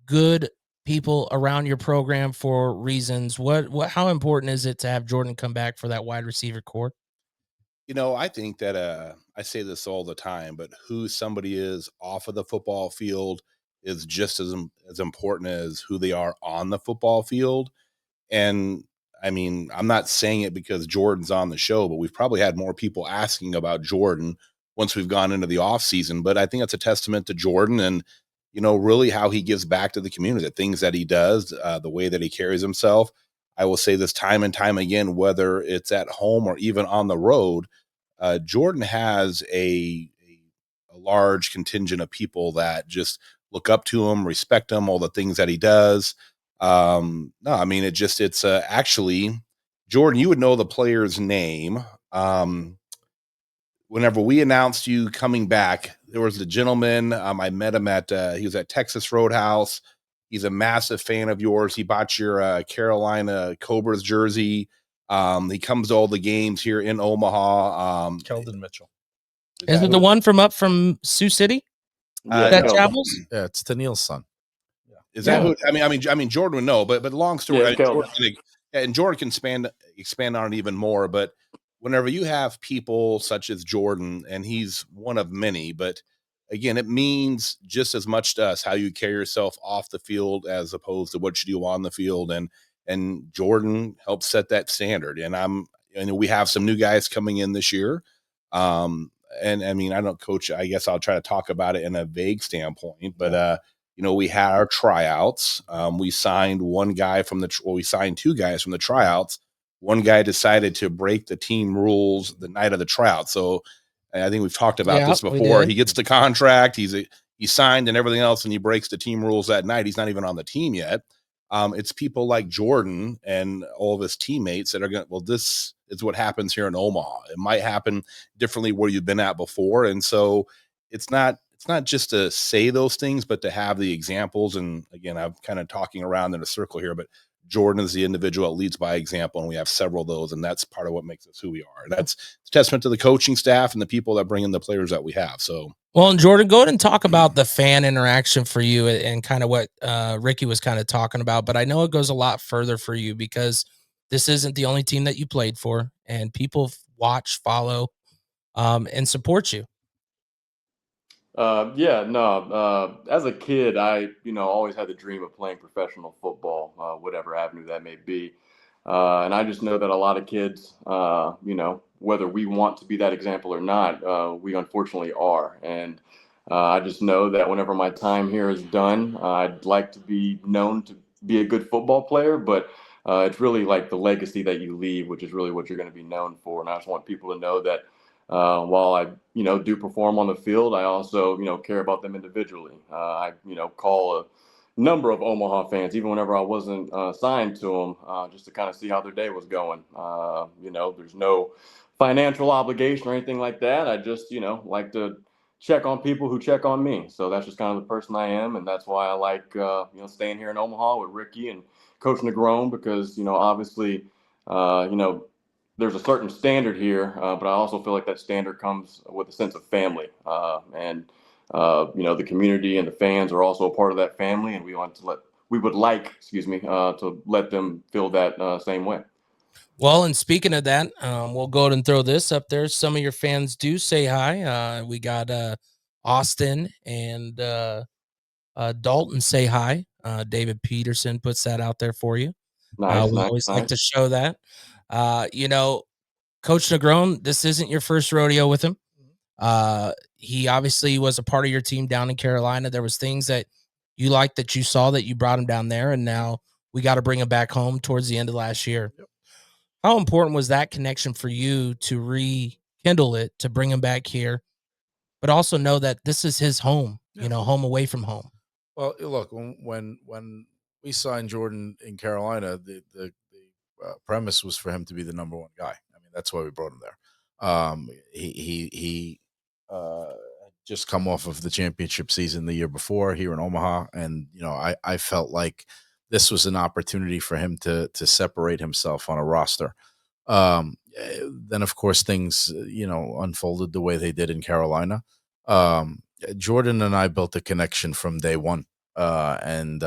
good people around your program for reasons. How important is it to have Jordan come back for that wide receiver core? I think that I say this all the time, but who somebody is off of the football field is just as important as who they are on the football field. And I mean, I'm not saying it because Jordan's on the show, but we've probably had more people asking about Jordan once we've gone into the off season. But I think that's a testament to Jordan and, really how he gives back to the community, the things that he does, the way that he carries himself. I will say this time and time again, whether it's at home or even on the road, Jordan has a large contingent of people that just look up to him, respect him, all the things that he does. No, I mean, it's actually, Jordan, you would know the player's name. Whenever we announced you coming back, there was a gentleman, I met him he was at Texas Roadhouse. He's a massive fan of yours. He bought your Carolina Cobras jersey. He comes to all the games here in Omaha. Keldon Mitchell. Is it the one from Sioux City that Kelvin. travels? Yeah, it's Tennille's son. Is that who? I mean, Jordan would know, but long story. Yeah, Jordan can expand on it even more. But whenever you have people such as Jordan, and he's one of many, but again, it means just as much to us how you carry yourself off the field as opposed to what you do on the field. And Jordan helps set that standard. And we have some new guys coming in this year. And I mean, I don't coach. I guess I'll try to talk about it in a vague standpoint, but we had our tryouts. We signed we signed two guys from the tryouts. One guy decided to break the team rules the night of the tryout. So I think we've talked about this before. He gets the contract, he signed and everything else, and he breaks the team rules that night. He's not even on the team yet. It's people like Jordan and all of his teammates that are this is what happens here in Omaha. It might happen differently where you've been at before. And so it's not just to say those things, but to have the examples. And again, I'm kind of talking around in a circle here, but Jordan is the individual that leads by example, and we have several of those, and that's part of what makes us who we are. And that's a testament to the coaching staff and the people that bring in the players that we have. So, well, and Jordan, go ahead and talk about the fan interaction for you and kind of what Ricky was kind of talking about. But I know it goes a lot further for you because this isn't the only team that you played for, and people watch, follow, and support you. As a kid, I always had the dream of playing professional football, whatever avenue that may be. And I just know that a lot of kids, whether we want to be that example or not, we unfortunately are. And I just know that whenever my time here is done, I'd like to be known to be a good football player, but it's really like the legacy that you leave, which is really what you're going to be known for. And I just want people to know that while I, do perform on the field, I also, care about them individually. I, call a number of Omaha fans, even whenever I wasn't signed to them, just to kind of see how their day was going. There's no financial obligation or anything like that. I just, like to check on people who check on me. So that's just kind of the person I am, and that's why I like staying here in Omaha with Ricky and Coach Negron, because obviously there's a certain standard here, but I also feel like that standard comes with a sense of family, and the community and the fans are also a part of that family, and we would like, to let them feel that same way. Well, and speaking of that, we'll go ahead and throw this up there. Some of your fans do say hi. We got Austin and Dalton say hi. David Peterson puts that out there for you. Nice, We nice, always like nice. to show that. Coach Negron, this isn't your first rodeo with him. He obviously was a part of your team down in Carolina. There was things that you liked that you saw that you brought him down there, and now we got to bring him back home towards the end of last year. Yep. How important was that connection for you to rekindle it, to bring him back here, but also know that this is his home, home away from home? Well, look, when we signed Jordan in Carolina, the premise was for him to be the number one guy. I mean, that's why we brought him there. He just come off of the championship season the year before here in Omaha, and I felt like this was an opportunity for him to separate himself on a roster. Then of course things unfolded the way they did in Carolina. Jordan and I built a connection from day one, and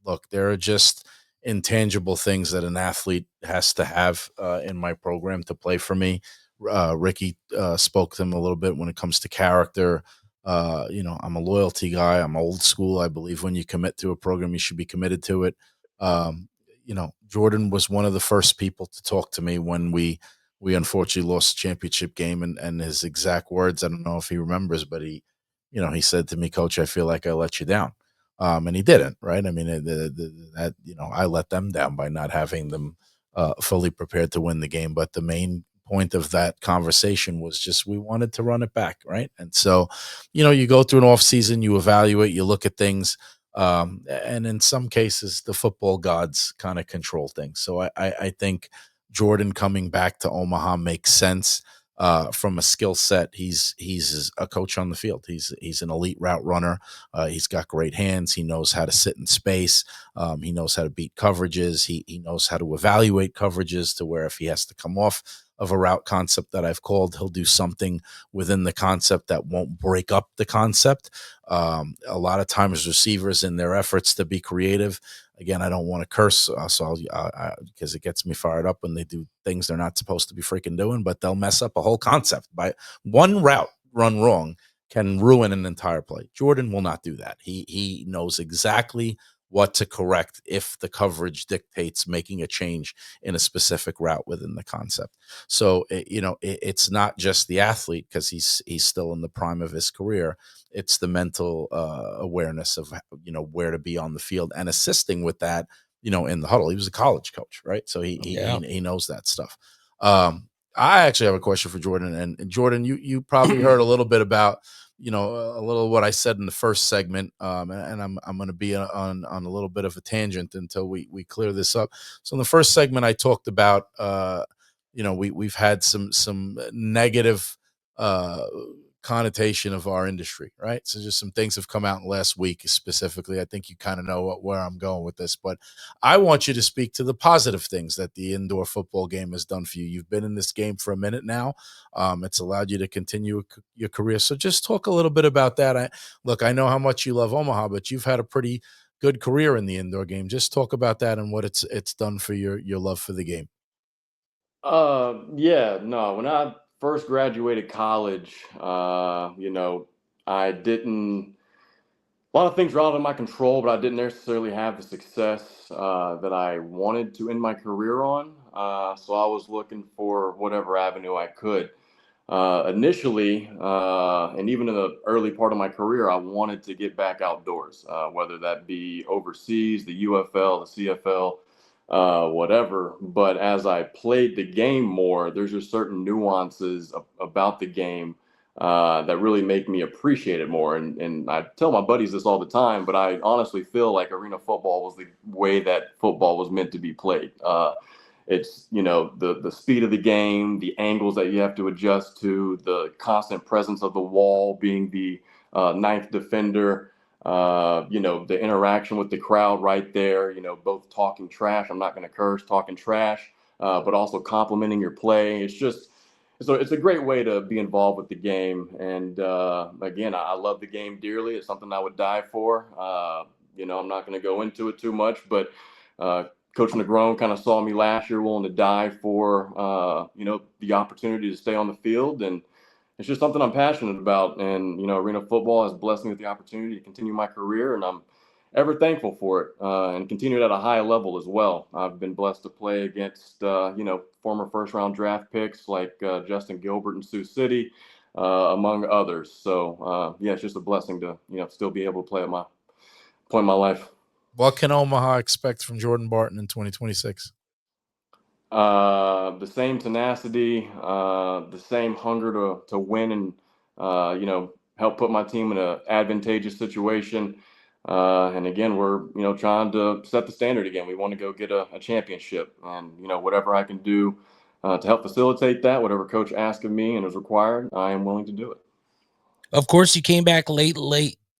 look, there are just intangible things that an athlete has to have in my program to play for me. Ricky spoke to him a little bit when it comes to character. I'm a loyalty guy. I'm old school. I believe when you commit to a program, you should be committed to it. Jordan was one of the first people to talk to me when we unfortunately lost the championship game, and his exact words, I don't know if he remembers, but he said to me, "Coach, I feel like I let you down." And he didn't, right? I mean, I let them down by not having them fully prepared to win the game. But the main point of that conversation was just we wanted to run it back, right? And so, you go through an off season, you evaluate, you look at things, and in some cases, the football gods kind of control things. So I think Jordan coming back to Omaha makes sense. From a skill set, he's a coach on the field. He's an elite route runner. He's got great hands. He knows how to sit in space. He knows how to beat coverages. He knows how to evaluate coverages to where if he has to come off of a route concept that I've called, he'll do something within the concept that won't break up the concept. A lot of times receivers in their efforts to be creative, again, I don't want to curse, because it gets me fired up when they do things they're not supposed to be freaking doing, but they'll mess up a whole concept. By one route run wrong can ruin an entire play. Jordan will not do that. He knows exactly what to correct if the coverage dictates making a change in a specific route within the concept. So, it's not just the athlete, because he's still in the prime of his career. It's the mental awareness of, where to be on the field and assisting with that, in the huddle. He was a college coach, right? So he knows that stuff. I actually have a question for Jordan, and Jordan, you probably heard a little bit about, a little what I said in the first segment, and I'm going to be on a little bit of a tangent until we clear this up. So in the first segment, I talked about, we've had some negative connotation of our industry, right? So just some things have come out last week specifically. I think you kind of know where I'm going with this, but I want you to speak to the positive things that the indoor football game has done for you. You've been in this game for a minute now. It's allowed you to continue your career. So just talk a little bit about that. I know how much you love Omaha, but you've had a pretty good career in the indoor game. Just talk about that and what it's done for your love for the game. Yeah, no, when I first graduated college, I didn't, a lot of things were out of my control, but I didn't necessarily have the success that I wanted to end my career on. So I was looking for whatever avenue I could. Initially, and even in the early part of my career, I wanted to get back outdoors, whether that be overseas, the UFL, the CFL, whatever. But as I played the game more, there's just certain nuances about the game that really make me appreciate it more. And I tell my buddies this all the time, but I honestly feel like arena football was the way that football was meant to be played. It's, the speed of the game, the angles that you have to adjust to, the constant presence of the wall being the ninth defender, the interaction with the crowd right there, both talking trash. I'm not going to curse, talking trash, but also complimenting your play. It's a great way to be involved with the game. And again, I love the game dearly. It's something I would die for. I'm not going to go into it too much, but Coach Negron kind of saw me last year willing to die for, the opportunity to stay on the field. And it's just something I'm passionate about. And, arena football has blessed me with the opportunity to continue my career. And I'm ever thankful for it and continue it at a high level as well. I've been blessed to play against, former first-round draft picks like Justin Gilbert and Sioux City, among others. So, it's just a blessing to, still be able to play at my point in my life. What can Omaha expect from Jordan Barton in 2026? The same tenacity, the same hunger to win and, help put my team in an advantageous situation. And again, we're, trying to set the standard again. We want to go get a championship, and, whatever I can do to help facilitate that, whatever coach asks of me and is required, I am willing to do it. Of course, you came back late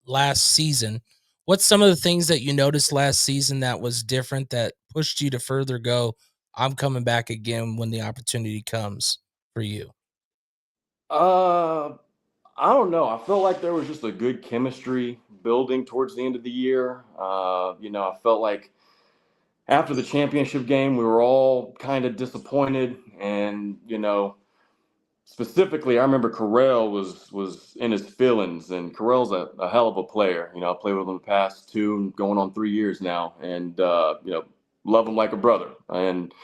last season. What's some of the things that you noticed last season that was different that pushed you to further go, I'm coming back again when the opportunity comes for you? I don't know. I felt like there was just a good chemistry building towards the end of the year. I felt like after the championship game, we were all kind of disappointed. And, specifically, I remember Carell was in his feelings, and Carell's a hell of a player. I played with him the past 2 going on 3 years now, and, love him like a brother. And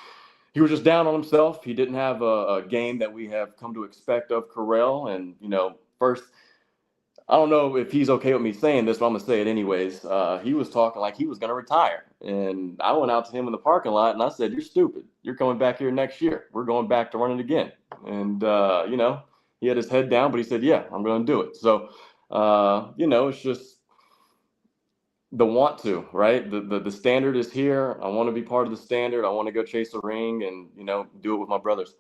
he was just down on himself. He didn't have a game that we have come to expect of Carell. And, first, I don't know if he's okay with me saying this, but I'm going to say it anyways. He was talking like he was going to retire. And I went out to him in the parking lot and I said, "You're stupid. You're coming back here next year. We're going back to running again." And, he had his head down, but he said, "Yeah, I'm going to do it." So, it's just the want to, right? The standard is here. I want to be part of the standard. I want to go chase a ring and, do it with my brothers.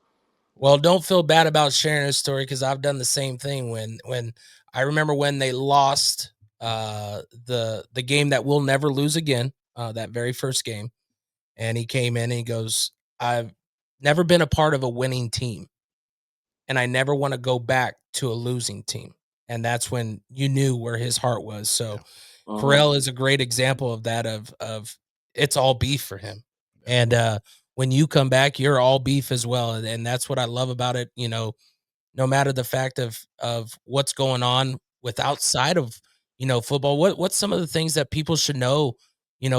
Well, don't feel bad about sharing a story, because I've done the same thing. When I remember when they lost the game that we'll never lose again, that very first game, and he came in and he goes, "I've never been a part of a winning team, and I never want to go back to a losing team." And that's when you knew where his heart was. So Carell is a great example of that, of it's all beef for him. And when you come back, you're all beef as well. And that's what I love about it. No matter the fact of what's going on with outside of, football, what's some of the things that people should know,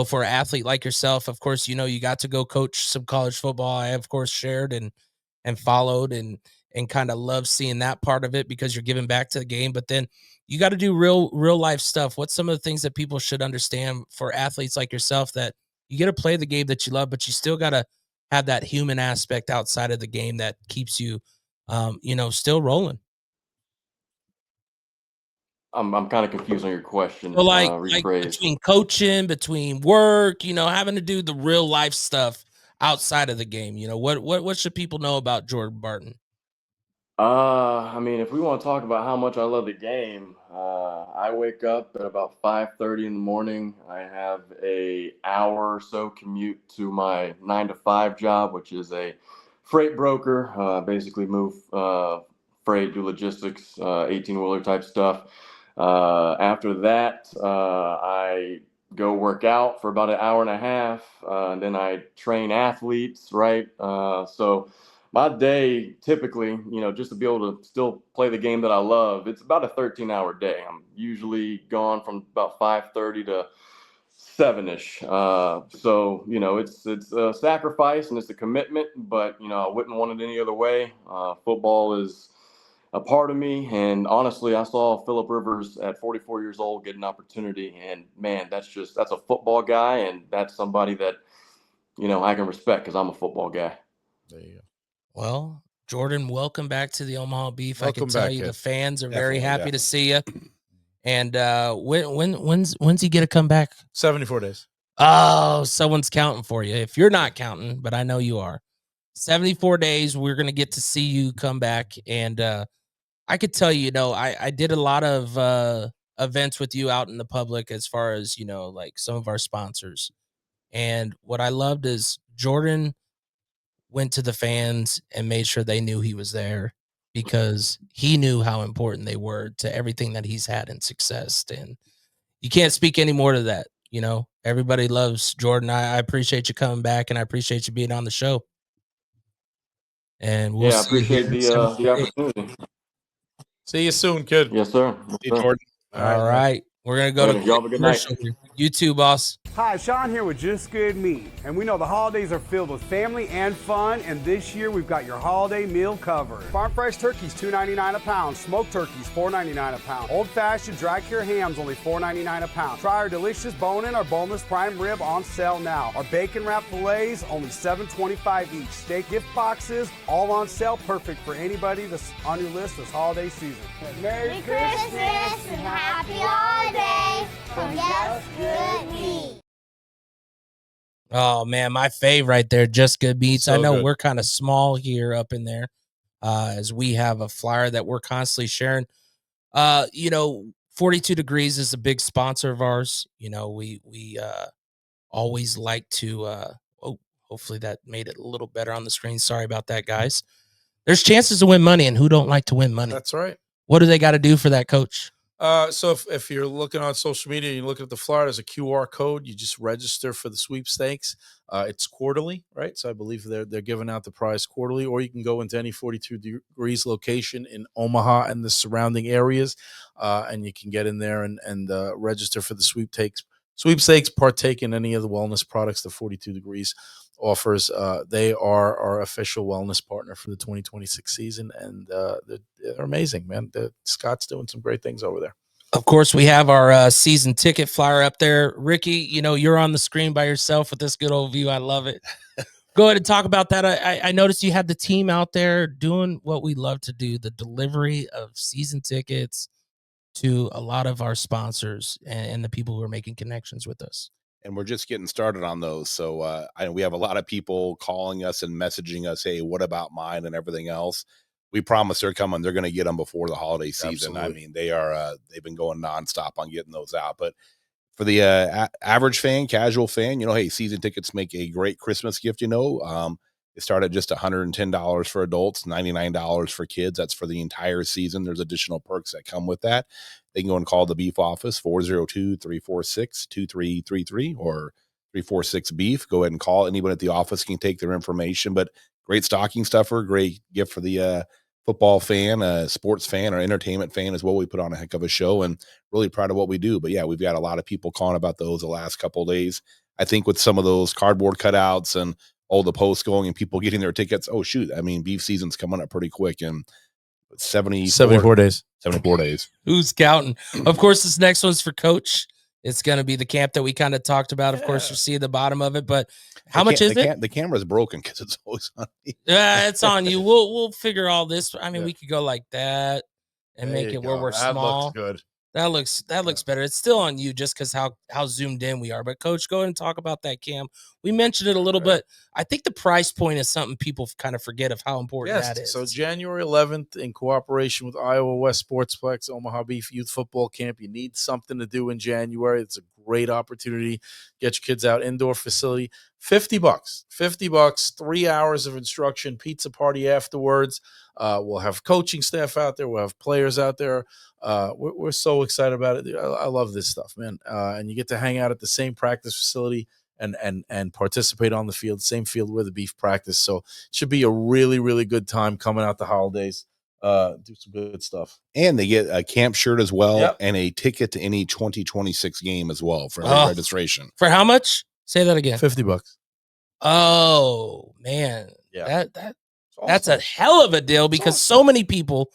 for an athlete like yourself? Of course, you got to go coach some college football. I, of course, shared and followed and kind of love seeing that part of it, because you're giving back to the game. But then you got to do real life stuff. What's some of the things that people should understand for athletes like yourself, that you get to play the game that you love, but you still got to have that human aspect outside of the game that keeps you, still rolling? I'm kind of confused on your question. So like Rephrase. between coaching, between work, having to do the real life stuff outside of the game, what should people know about Jordan Barton? If we want to talk about how much I love the game, I wake up at about 5:30 in the morning. I have a hour or so commute to my 9 to 5 job, which is a freight broker. Basically move freight, do logistics, 18-wheeler type stuff. After that, I go work out for about an hour and a half, and then I train athletes, right? So my day typically, just to be able to still play the game that I love, it's about a 13-hour day. I'm usually gone from about 5:30 to 7-ish. So, it's a sacrifice and it's a commitment, but, I wouldn't want it any other way. Football is a part of me. And honestly, I saw Phillip Rivers at 44 years old get an opportunity, and man, that's a football guy, and that's somebody that, I can respect because I'm a football guy. There you go. Well, Jordan, welcome back to the Omaha Beef. I Welcome can tell back, you kid. the fans are very Definitely, happy to see you. And when's he gonna come back? 74 days. Oh, someone's counting for you. If you're not counting, but I know you are. 74 days, we're gonna get to see you come back. And I could tell you, I did a lot of events with you out in the public as far as, like some of our sponsors. And what I loved is Jordan went to the fans and made sure they knew he was there because he knew how important they were to everything that he's had in success. And you can't speak any more to that. Everybody loves Jordan. I appreciate you coming back, and I appreciate you being on the show. And we'll I see you appreciate here in the 74 days. opportunity. See you soon, kid. Yes, sir. Hey, Jordan. All right. We're going to go to Y'all have a good night. commercial here. You too, boss. Hi, Sean here with Just Good Meat, and we know the holidays are filled with family and fun, and this year we've got your holiday meal covered. Farm fresh turkeys $2.99 a pound, smoked turkeys $4.99 a pound, old fashioned dry cure hams only $4.99 a pound. Try our delicious bone-in or boneless prime rib on sale now. Our bacon wrap fillets only $7.25 each. Steak gift boxes all on sale, perfect for anybody that's on your list this holiday season. Merry Christmas and Happy Holidays from Just Good Meat. Oh, man, my fave right there, Just Good Beats. So I know good. we're kind of small here up in there as we have a flyer that we're constantly sharing. 42 Degrees is a big sponsor of ours. We always like to hopefully that made it a little better on the screen. Sorry about that, guys. There's chances to win money, and who don't like to win money? That's right. What do they got to do for that, Coach? So if you're looking on social media, you look at the flyer, there's a QR code. You just register for the sweepstakes. It's quarterly, right? So I believe they're giving out the prize quarterly, or you can go into any 42 Degrees location in Omaha and the surrounding areas, and you can get in there and register for the sweepstakes, partake in any of the wellness products that 42 Degrees offers. They are our official wellness partner for the 2026 season, and they're amazing, man. Scott's doing some great things over there. Of course, we have our season ticket flyer up there. Ricky, you're on the screen by yourself with this good old view. I love it. Go ahead and talk about that. I noticed you had the team out there doing what we love to do, the delivery of season tickets to a lot of our sponsors and the people who are making connections with us. And we're just getting started on those. So we have a lot of people calling us and messaging us, hey, what about mine and everything else? We promise they're coming. They're going to get them before the holiday season. Absolutely. I mean, they've been going nonstop on getting those out. But for the average fan, casual fan, hey, season tickets make a great Christmas gift. It started at just $110 for adults, $99 for kids. That's for the entire season. There's additional perks that come with that. They can go and call the beef office, 402-346-2333 or 346-BEEF. Go ahead and call. Anyone at the office can take their information. But great stocking stuffer, great gift for the football fan, sports fan, or entertainment fan as well. We put on a heck of a show and really proud of what we do. But yeah, we've got a lot of people calling about those the last couple of days. I think with some of those cardboard cutouts and all the posts going and people getting their tickets, oh shoot, I mean, beef season's coming up pretty quick in 74 days. 74 days. Who's counting? Of course, this next one's for Coach. It's going to be the camp that we kind of talked about. Of course, you see the bottom of it, but how much is it? The camera's broken because it's always on me. Yeah, it's on you. We'll figure all this. I mean, we could go like that and make it where we're small. Looks good. That looks better. It's still on you just because how zoomed in we are. But Coach, go ahead and talk about that cam. We mentioned it a little bit. I think the price point is something people kind of forget of how important that is. So January 11th, in cooperation with Iowa West Sportsplex, Omaha Beef Youth Football Camp. You need something to do in January. It's a great opportunity. Get your kids out, indoor facility. $50, 3 hours of instruction, pizza party afterwards. We'll have coaching staff out there. We'll have players out there. We're so excited about it. I love this stuff, man. And you get to hang out at the same practice facility and participate on the field, same field where the beef practice. So it should be a really, really good time coming out the holidays. Do some good stuff. And they get a camp shirt as well and a ticket to any 2026 game as well for registration. For how much? Say that again. $50. Oh, man. Yeah. That's a hell of a deal because so many people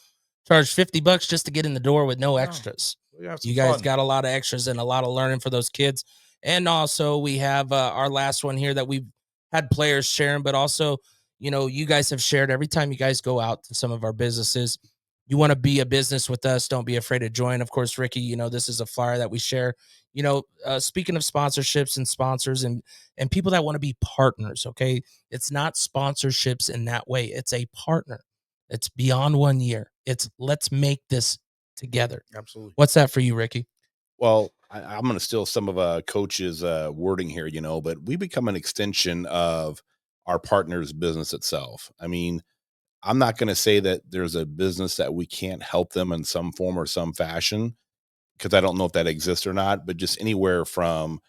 charge $50 just to get in the door with no extras. You guys got a lot of extras and a lot of learning for those kids. And also we have our last one here that we've had players sharing, but also, you guys have shared every time you guys go out to some of our businesses. You want to be a business with us, don't be afraid to join. Of course, Ricky, this is a flyer that we share. Speaking of sponsorships and sponsors and people that want to be partners, okay? It's not sponsorships in that way. It's a partner. It's beyond 1 year. It's let's make this together. Absolutely. What's that for you, Ricky? Well, I'm going to steal some of Coach's wording here, but we become an extension of our partner's business itself. I mean, I'm not going to say that there's a business that we can't help them in some form or some fashion, because I don't know if that exists or not, but just anywhere from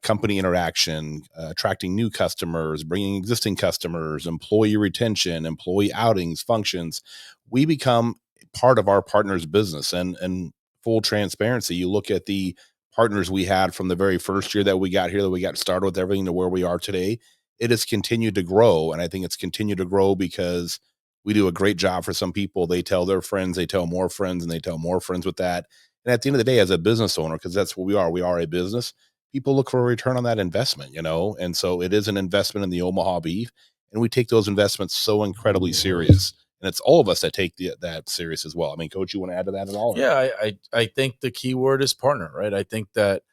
company interaction, attracting new customers, bringing existing customers, employee retention, employee outings, functions, we become part of our partner's business. And full transparency, you look at the partners we had from the very first year that we got here, that we got started with everything to where we are today, it has continued to grow. And I think it's continued to grow because we do a great job for some people. They tell their friends, they tell more friends, and they tell more friends with that. And at the end of the day, as a business owner, because that's what we are a business, people look for a return on that investment, and so it is an investment in the Omaha beef, and we take those investments so incredibly serious. And it's all of us that take that serious as well. I mean, Coach, you want to add to that at all? Yeah, I think the key word is partner, right? I think that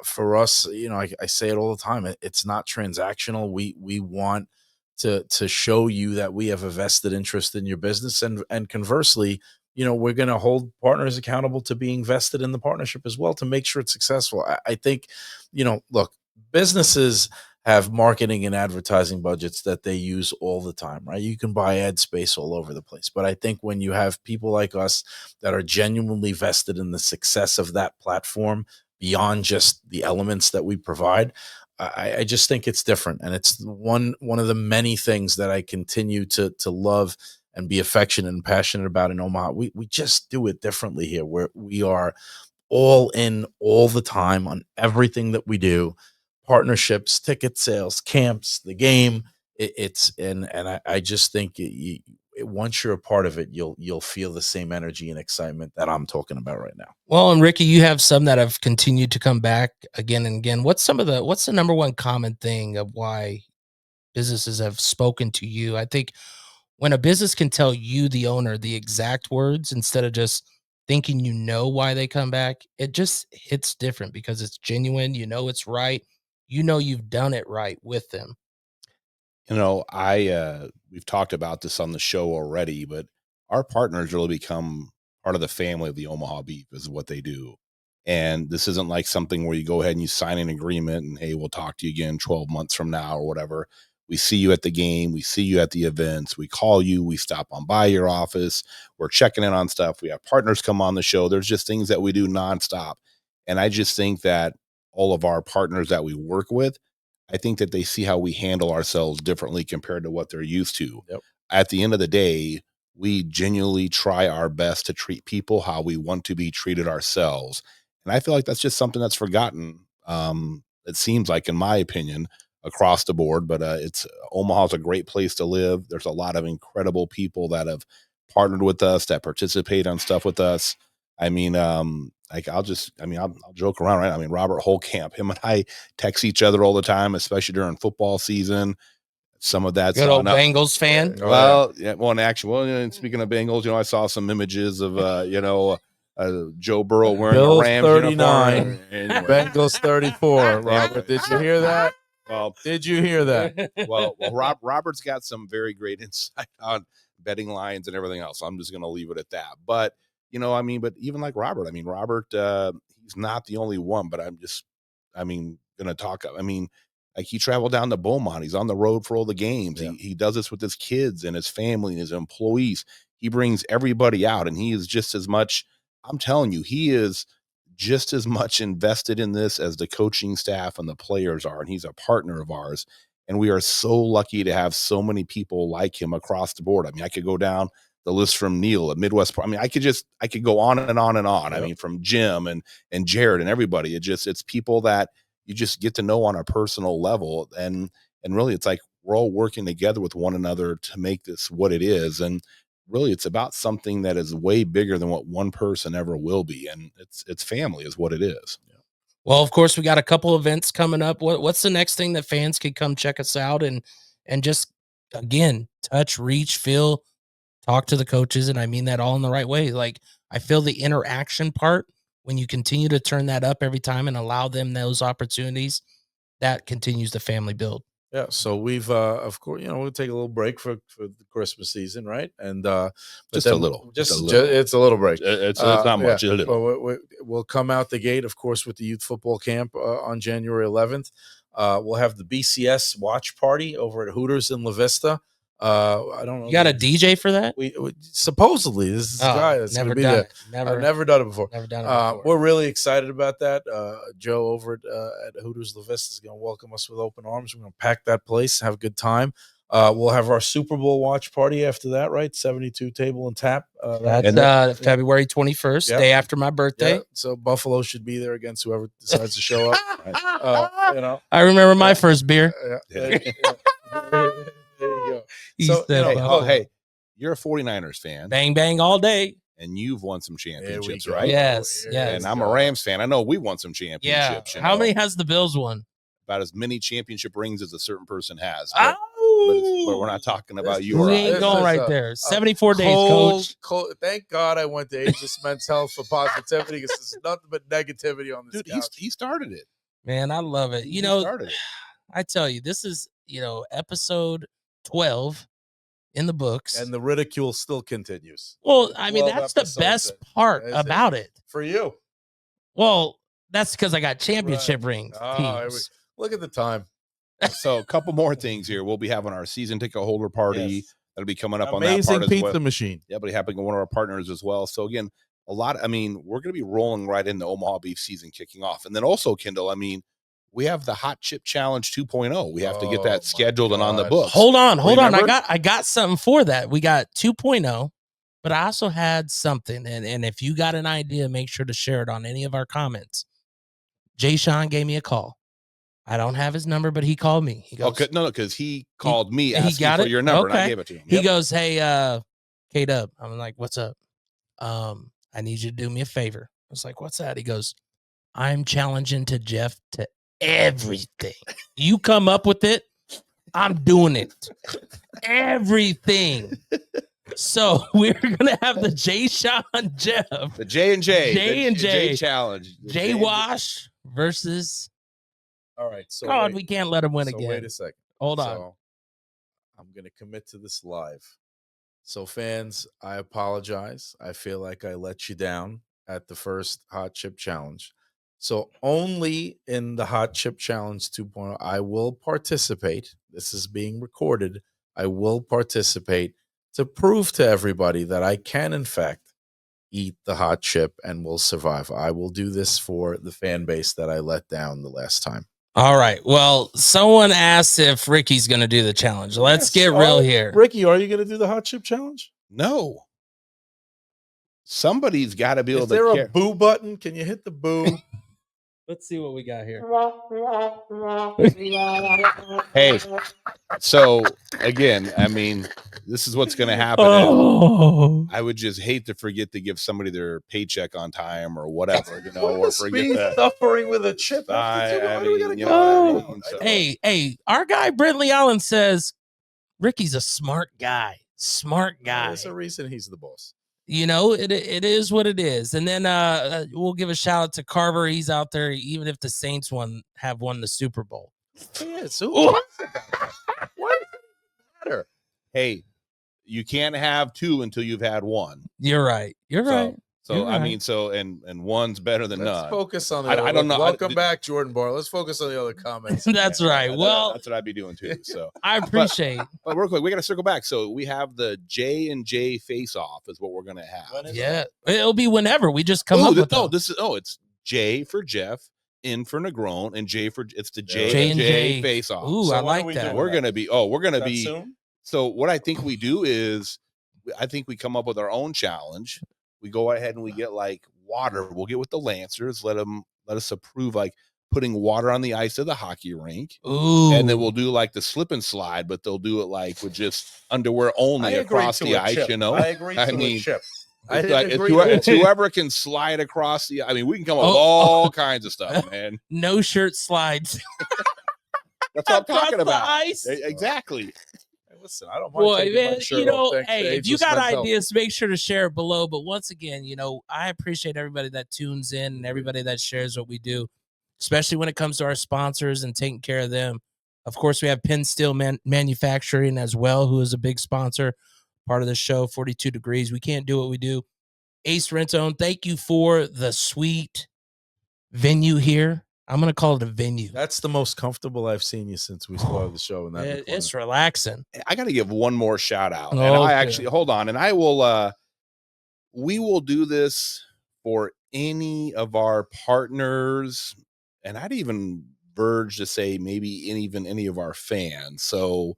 for us, I say it all the time. It's not transactional. We want to show you that we have a vested interest in your business, and conversely, we're going to hold partners accountable to being vested in the partnership as well to make sure it's successful. I think, look, businesses have marketing and advertising budgets that they use all the time, right? You can buy ad space all over the place. But I think when you have people like us that are genuinely vested in the success of that platform beyond just the elements that we provide, I just think it's different. And it's one of the many things that I continue to love and be affectionate and passionate about in Omaha. We just do it differently here, where we are all in all the time on everything that we do. Partnerships, ticket sales, camps, the game. I just think once you're a part of it, you'll feel the same energy and excitement that I'm talking about right now. Well, and Ricky, you have some that have continued to come back again and again. What's the number one common thing of why businesses have spoken to you? I think when a business can tell you, the owner, the exact words instead of just thinking why they come back, it just hits different because it's genuine. It's right. You've done it right with them. We've talked about this on the show already, but our partners really become part of the family of the Omaha Beef is what they do. And this isn't like something where you go ahead and you sign an agreement and, hey, we'll talk to you again 12 months from now or whatever. We see you at the game. We see you at the events. We call you. We stop on by your office. We're checking in on stuff. We have partners come on the show. There's just things that we do nonstop. And I just think that all of our partners that we work with, I think that they see how we handle ourselves differently compared to what they're used to. Yep. At the end of the day, we genuinely try our best to treat people how we want to be treated ourselves. And I feel like that's just something that's forgotten. It seems like, in my opinion, across the board, but Omaha's a great place to live. There's a lot of incredible people that have partnered with us, that participate on stuff with us. I mean, I'll joke around, right? I mean, Robert Holcamp, him and I text each other all the time, especially during football season. Some of that's good old Bengals fan. Well, yeah. Well, in actual, speaking of Bengals, I saw some images of, Joe Burrow wearing Bills a Rams 39, uniform. Anyway. Bengals 34. Robert, did you hear that? Well, did you hear that? Well, Robert's got some very great insight on betting lines and everything else. I'm just going to leave it at that. But, but even like Robert, he's not the only one, but going to talk. Like he traveled down to Beaumont. He's on the road for all the games. Yeah. He does this with his kids and his family and his employees. He brings everybody out, and he is just as much, I'm telling you, he is just as much invested in this as the coaching staff and the players are. And he's a partner of ours. And we are so lucky to have so many people like him across the board. I could go down the list from Neil at Midwest. I could go on and on and on. Yep. From Jim and Jared and everybody. It's people that you just get to know on a personal level. And really it's like we're all working together with one another to make this what it is. And really it's about something that is way bigger than what one person ever will be, and it's family is what it is. Well, of course, we got a couple events coming up. What's the next thing that fans can come check us out and just again touch, reach, feel, talk to the coaches, and I mean that all in the right way. Like I feel the interaction part when you continue to turn that up every time and allow them those opportunities, that continues the family build. Yeah, so we've of course, we'll take a little break for the Christmas season, right? And Just a little. it's a little break. It's not much. Yeah. A little. But we'll come out the gate, of course, with the youth football camp on January 11th. We'll have the BCS watch party over at Hooters in La Vista. I don't know. You got a DJ for that? We supposedly this is a guy that's going to be there. I've never done it before. Never done it before. We're really excited about that. Joe over at Hooters La Vista is going to welcome us with open arms. We're going to pack that place, have a good time. We'll have our Super Bowl watch party after that, right? 72 table and tap. That's February 21st, day after my birthday. Yeah. So Buffalo should be there against whoever decides to show up. I remember my first beer. There you go. So, hey, you're a 49ers fan. Bang, bang all day. And you've won some championships, right? Yes. And I'm a Rams fan. I know we won some championships. Yeah. How many has the Bills won? About as many championship rings as a certain person has. But we're not talking about you. We ain't going right there. 74 days, coach. Cold. Thank God I went to Ageless Men's Health for positivity because there's nothing but negativity on this. Dude, he started it. Man, I love it. I tell you, this is, episode 12 in the books. And the ridicule still continues. Well, I mean, that's the best part about it. For you. Well, that's because I got championship rings. Look at the time. So a couple more things here. We'll be having our season ticket holder party. Yes. That'll be coming up Amazing on that part as pizza well. machine. Yeah, but happening to one of our partners as well. So again, we're going to be rolling right into Omaha beef season kicking off. And then also, Kendall, we have the Hot Chip Challenge 2.0. We have to get that scheduled and on the books. Hold on. I got something for that. We got 2.0, but I also had something. And if you got an idea, make sure to share it on any of our comments. Jay Sean gave me a call. I don't have his number, but he called me. He goes, because he called me asking got for it? your number, Okay. and I gave it to him. He goes, hey, K-Dub. I'm like, what's up? I need you to do me a favor. I was like, what's that? He goes, I'm challenging to Jeff to everything. You come up with it, I'm doing it. Everything. So we're gonna have the Jay Sean Jeff. The J&J. J&J challenge. Jay Wash versus. All right. So God, we can't let him win again. Wait a second. Hold on. So I'm gonna commit to this live. So fans, I apologize. I feel like I let you down at the first Hot Chip Challenge. So only in the Hot Chip Challenge 2.0, I will participate. This is being recorded. I will participate to prove to everybody that I can, in fact, eat the hot chip and will survive. I will do this for the fan base that I let down the last time. All right. Well, someone asked if Ricky's going to do the challenge. Let's get real here. Ricky, are you going to do the Hot Chip Challenge? No. Somebody's got to be able to. Is there a boo button? Can you hit the boo? Let's see what we got here. Hey, so again, this is what's going to happen. I would just hate to forget to give somebody their paycheck on time or whatever, or forget that. Suffering with a chip. Hey, our guy Brentley Allen says Ricky's a smart guy. There's a reason he's the boss. It is what it is. And then we'll give a shout out to Carver. He's out there, even if the Saints have won the Super Bowl. Yeah, so what does it matter? Hey, you can't have two until you've had one. You're right. So You're right. And one's better than Let's none. focus on the I don't know. Welcome back, Jordan Barton. Let's focus on the other comments. That's right. Well, that's what I'd be doing too. So I appreciate. But real quick, we got to circle back. So we have the J&J face off is what we're gonna have. Yeah, it'll be whenever we just come up with. It's J for Jeff, N for Negron, and it's the J&J face off. Ooh, so I like that. We're gonna be. Soon? So what I think we do is, I think we come up with our own challenge. We go ahead and we get like water. We'll get with the Lancers. Let us approve. Like putting water on the ice of the hockey rink. Ooh. And then we'll do like the slip and slide, but they'll do it like with just underwear only across the ice, Chip. you know? I agree to a chip. It's whoever can slide across the. I mean, we can come up with all kinds of stuff, man. No shirt slides. That's what I'm talking about. Ice. Exactly. Hey, listen, I don't mind taking my shirt off. Hey, if you got ideas, make sure to share it below. But once again, I appreciate everybody that tunes in and everybody that shares what we do, especially when it comes to our sponsors and taking care of them. Of course, we have Penn Steel Manufacturing as well, who is a big sponsor. Part of the show, 42 Degrees. We can't do what we do. Ace Rent-A-Own, thank you for the sweet venue here. I'm going to call it a venue. That's the most comfortable I've seen you since we started the show. It's relaxing. I got to give one more shout out. And Okay. I actually, hold on. And I will, we will do this for any of our partners. And I'd even verge to say maybe even any of our fans. So,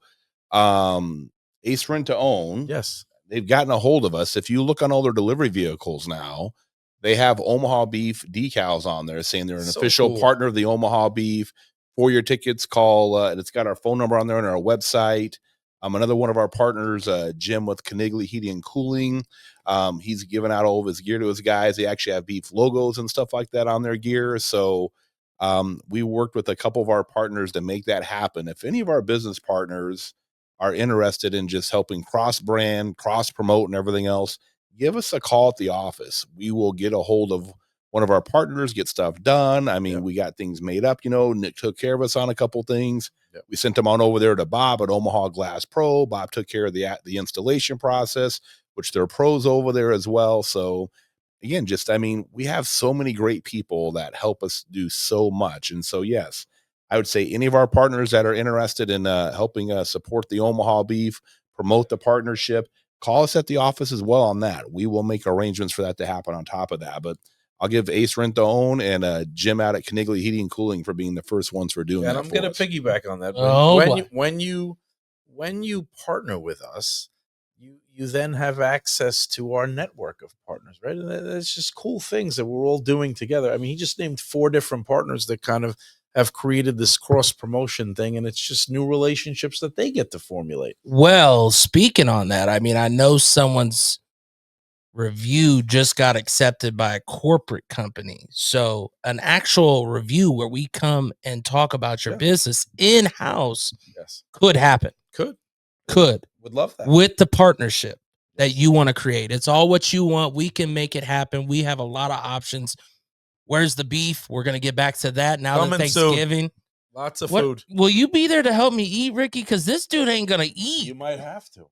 Ace Rent-A-Own. Yes. They've gotten a hold of us. If you look on all their delivery vehicles now, they have Omaha Beef decals on there saying they're an official partner of the Omaha Beef. For your tickets, call, and it's got our phone number on there and our website. Another one of our partners, Jim with Kniggley Heating and Cooling. He's giving out all of his gear to his guys. They actually have beef logos and stuff like that on their gear. So we worked with a couple of our partners to make that happen. If any of our business partners are interested in just helping cross-brand, cross-promote, and everything else, give us a call at the office. We will get a hold of one of our partners, get stuff done. I mean, we got things made up, Nick took care of us on a couple things. Yep. We sent them on over there to Bob at Omaha Glass Pro. Bob took care of the installation process, which they're pros over there as well. So again, we have so many great people that help us do so much. And so, yes, I would say any of our partners that are interested in helping support the Omaha Beef, promote the partnership, call us at the office as well on that. We will make arrangements for that to happen on top of that. But I'll give Ace Rent-A-Own and Jim out at Kniggley Heating and Cooling for being the first ones for doing that. And I'm going to piggyback on that. When you partner with us, you then have access to our network of partners, right? And it's just cool things that we're all doing together. I mean, he just named 4 different partners that kind of have created this cross promotion thing, and it's just new relationships that they get to formulate. Well, speaking on that, I mean, I know someone's review just got accepted by a corporate company. So an actual review where we come and talk about your business in-house could happen. Could. Would love that. With the partnership that you want to create. It's all what you want. We can make it happen. We have a lot of options. Where's the beef? We're going to get back to that now that Thanksgiving. Soon. Lots of food. Will you be there to help me eat, Ricky? Because this dude ain't going to eat. You might have to.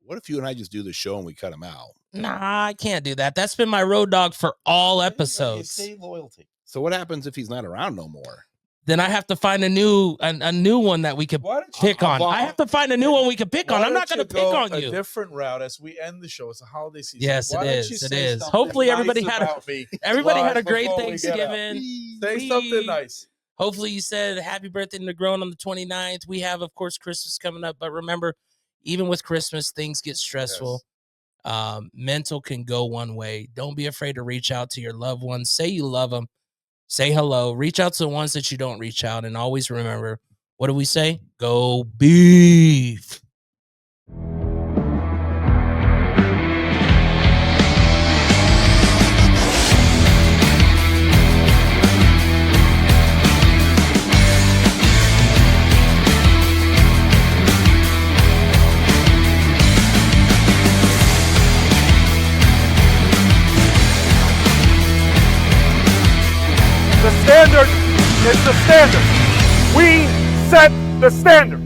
What if you and I just do the show and we cut him out? Nah, I can't do that. That's been my road dog for all episodes. You say loyalty. So what happens if he's not around no more? Then I have to find a new one that we could pick on. I have to find a new one we can pick on. I'm not going to pick on you. A different route as we end the show. It's a holiday season. Yes, it is. It is. Hopefully everybody had a great Thanksgiving. Say something nice. Hopefully you said happy birthday to Negron on the 29th. We have, of course, Christmas coming up. But remember, even with Christmas, things get stressful. Mental can go one way. Don't be afraid to reach out to your loved ones. Say you love them. Say hello. Reach out to the ones that you don't reach out. And always remember, what do we say? Go beef. The standard is the standard. We set the standard.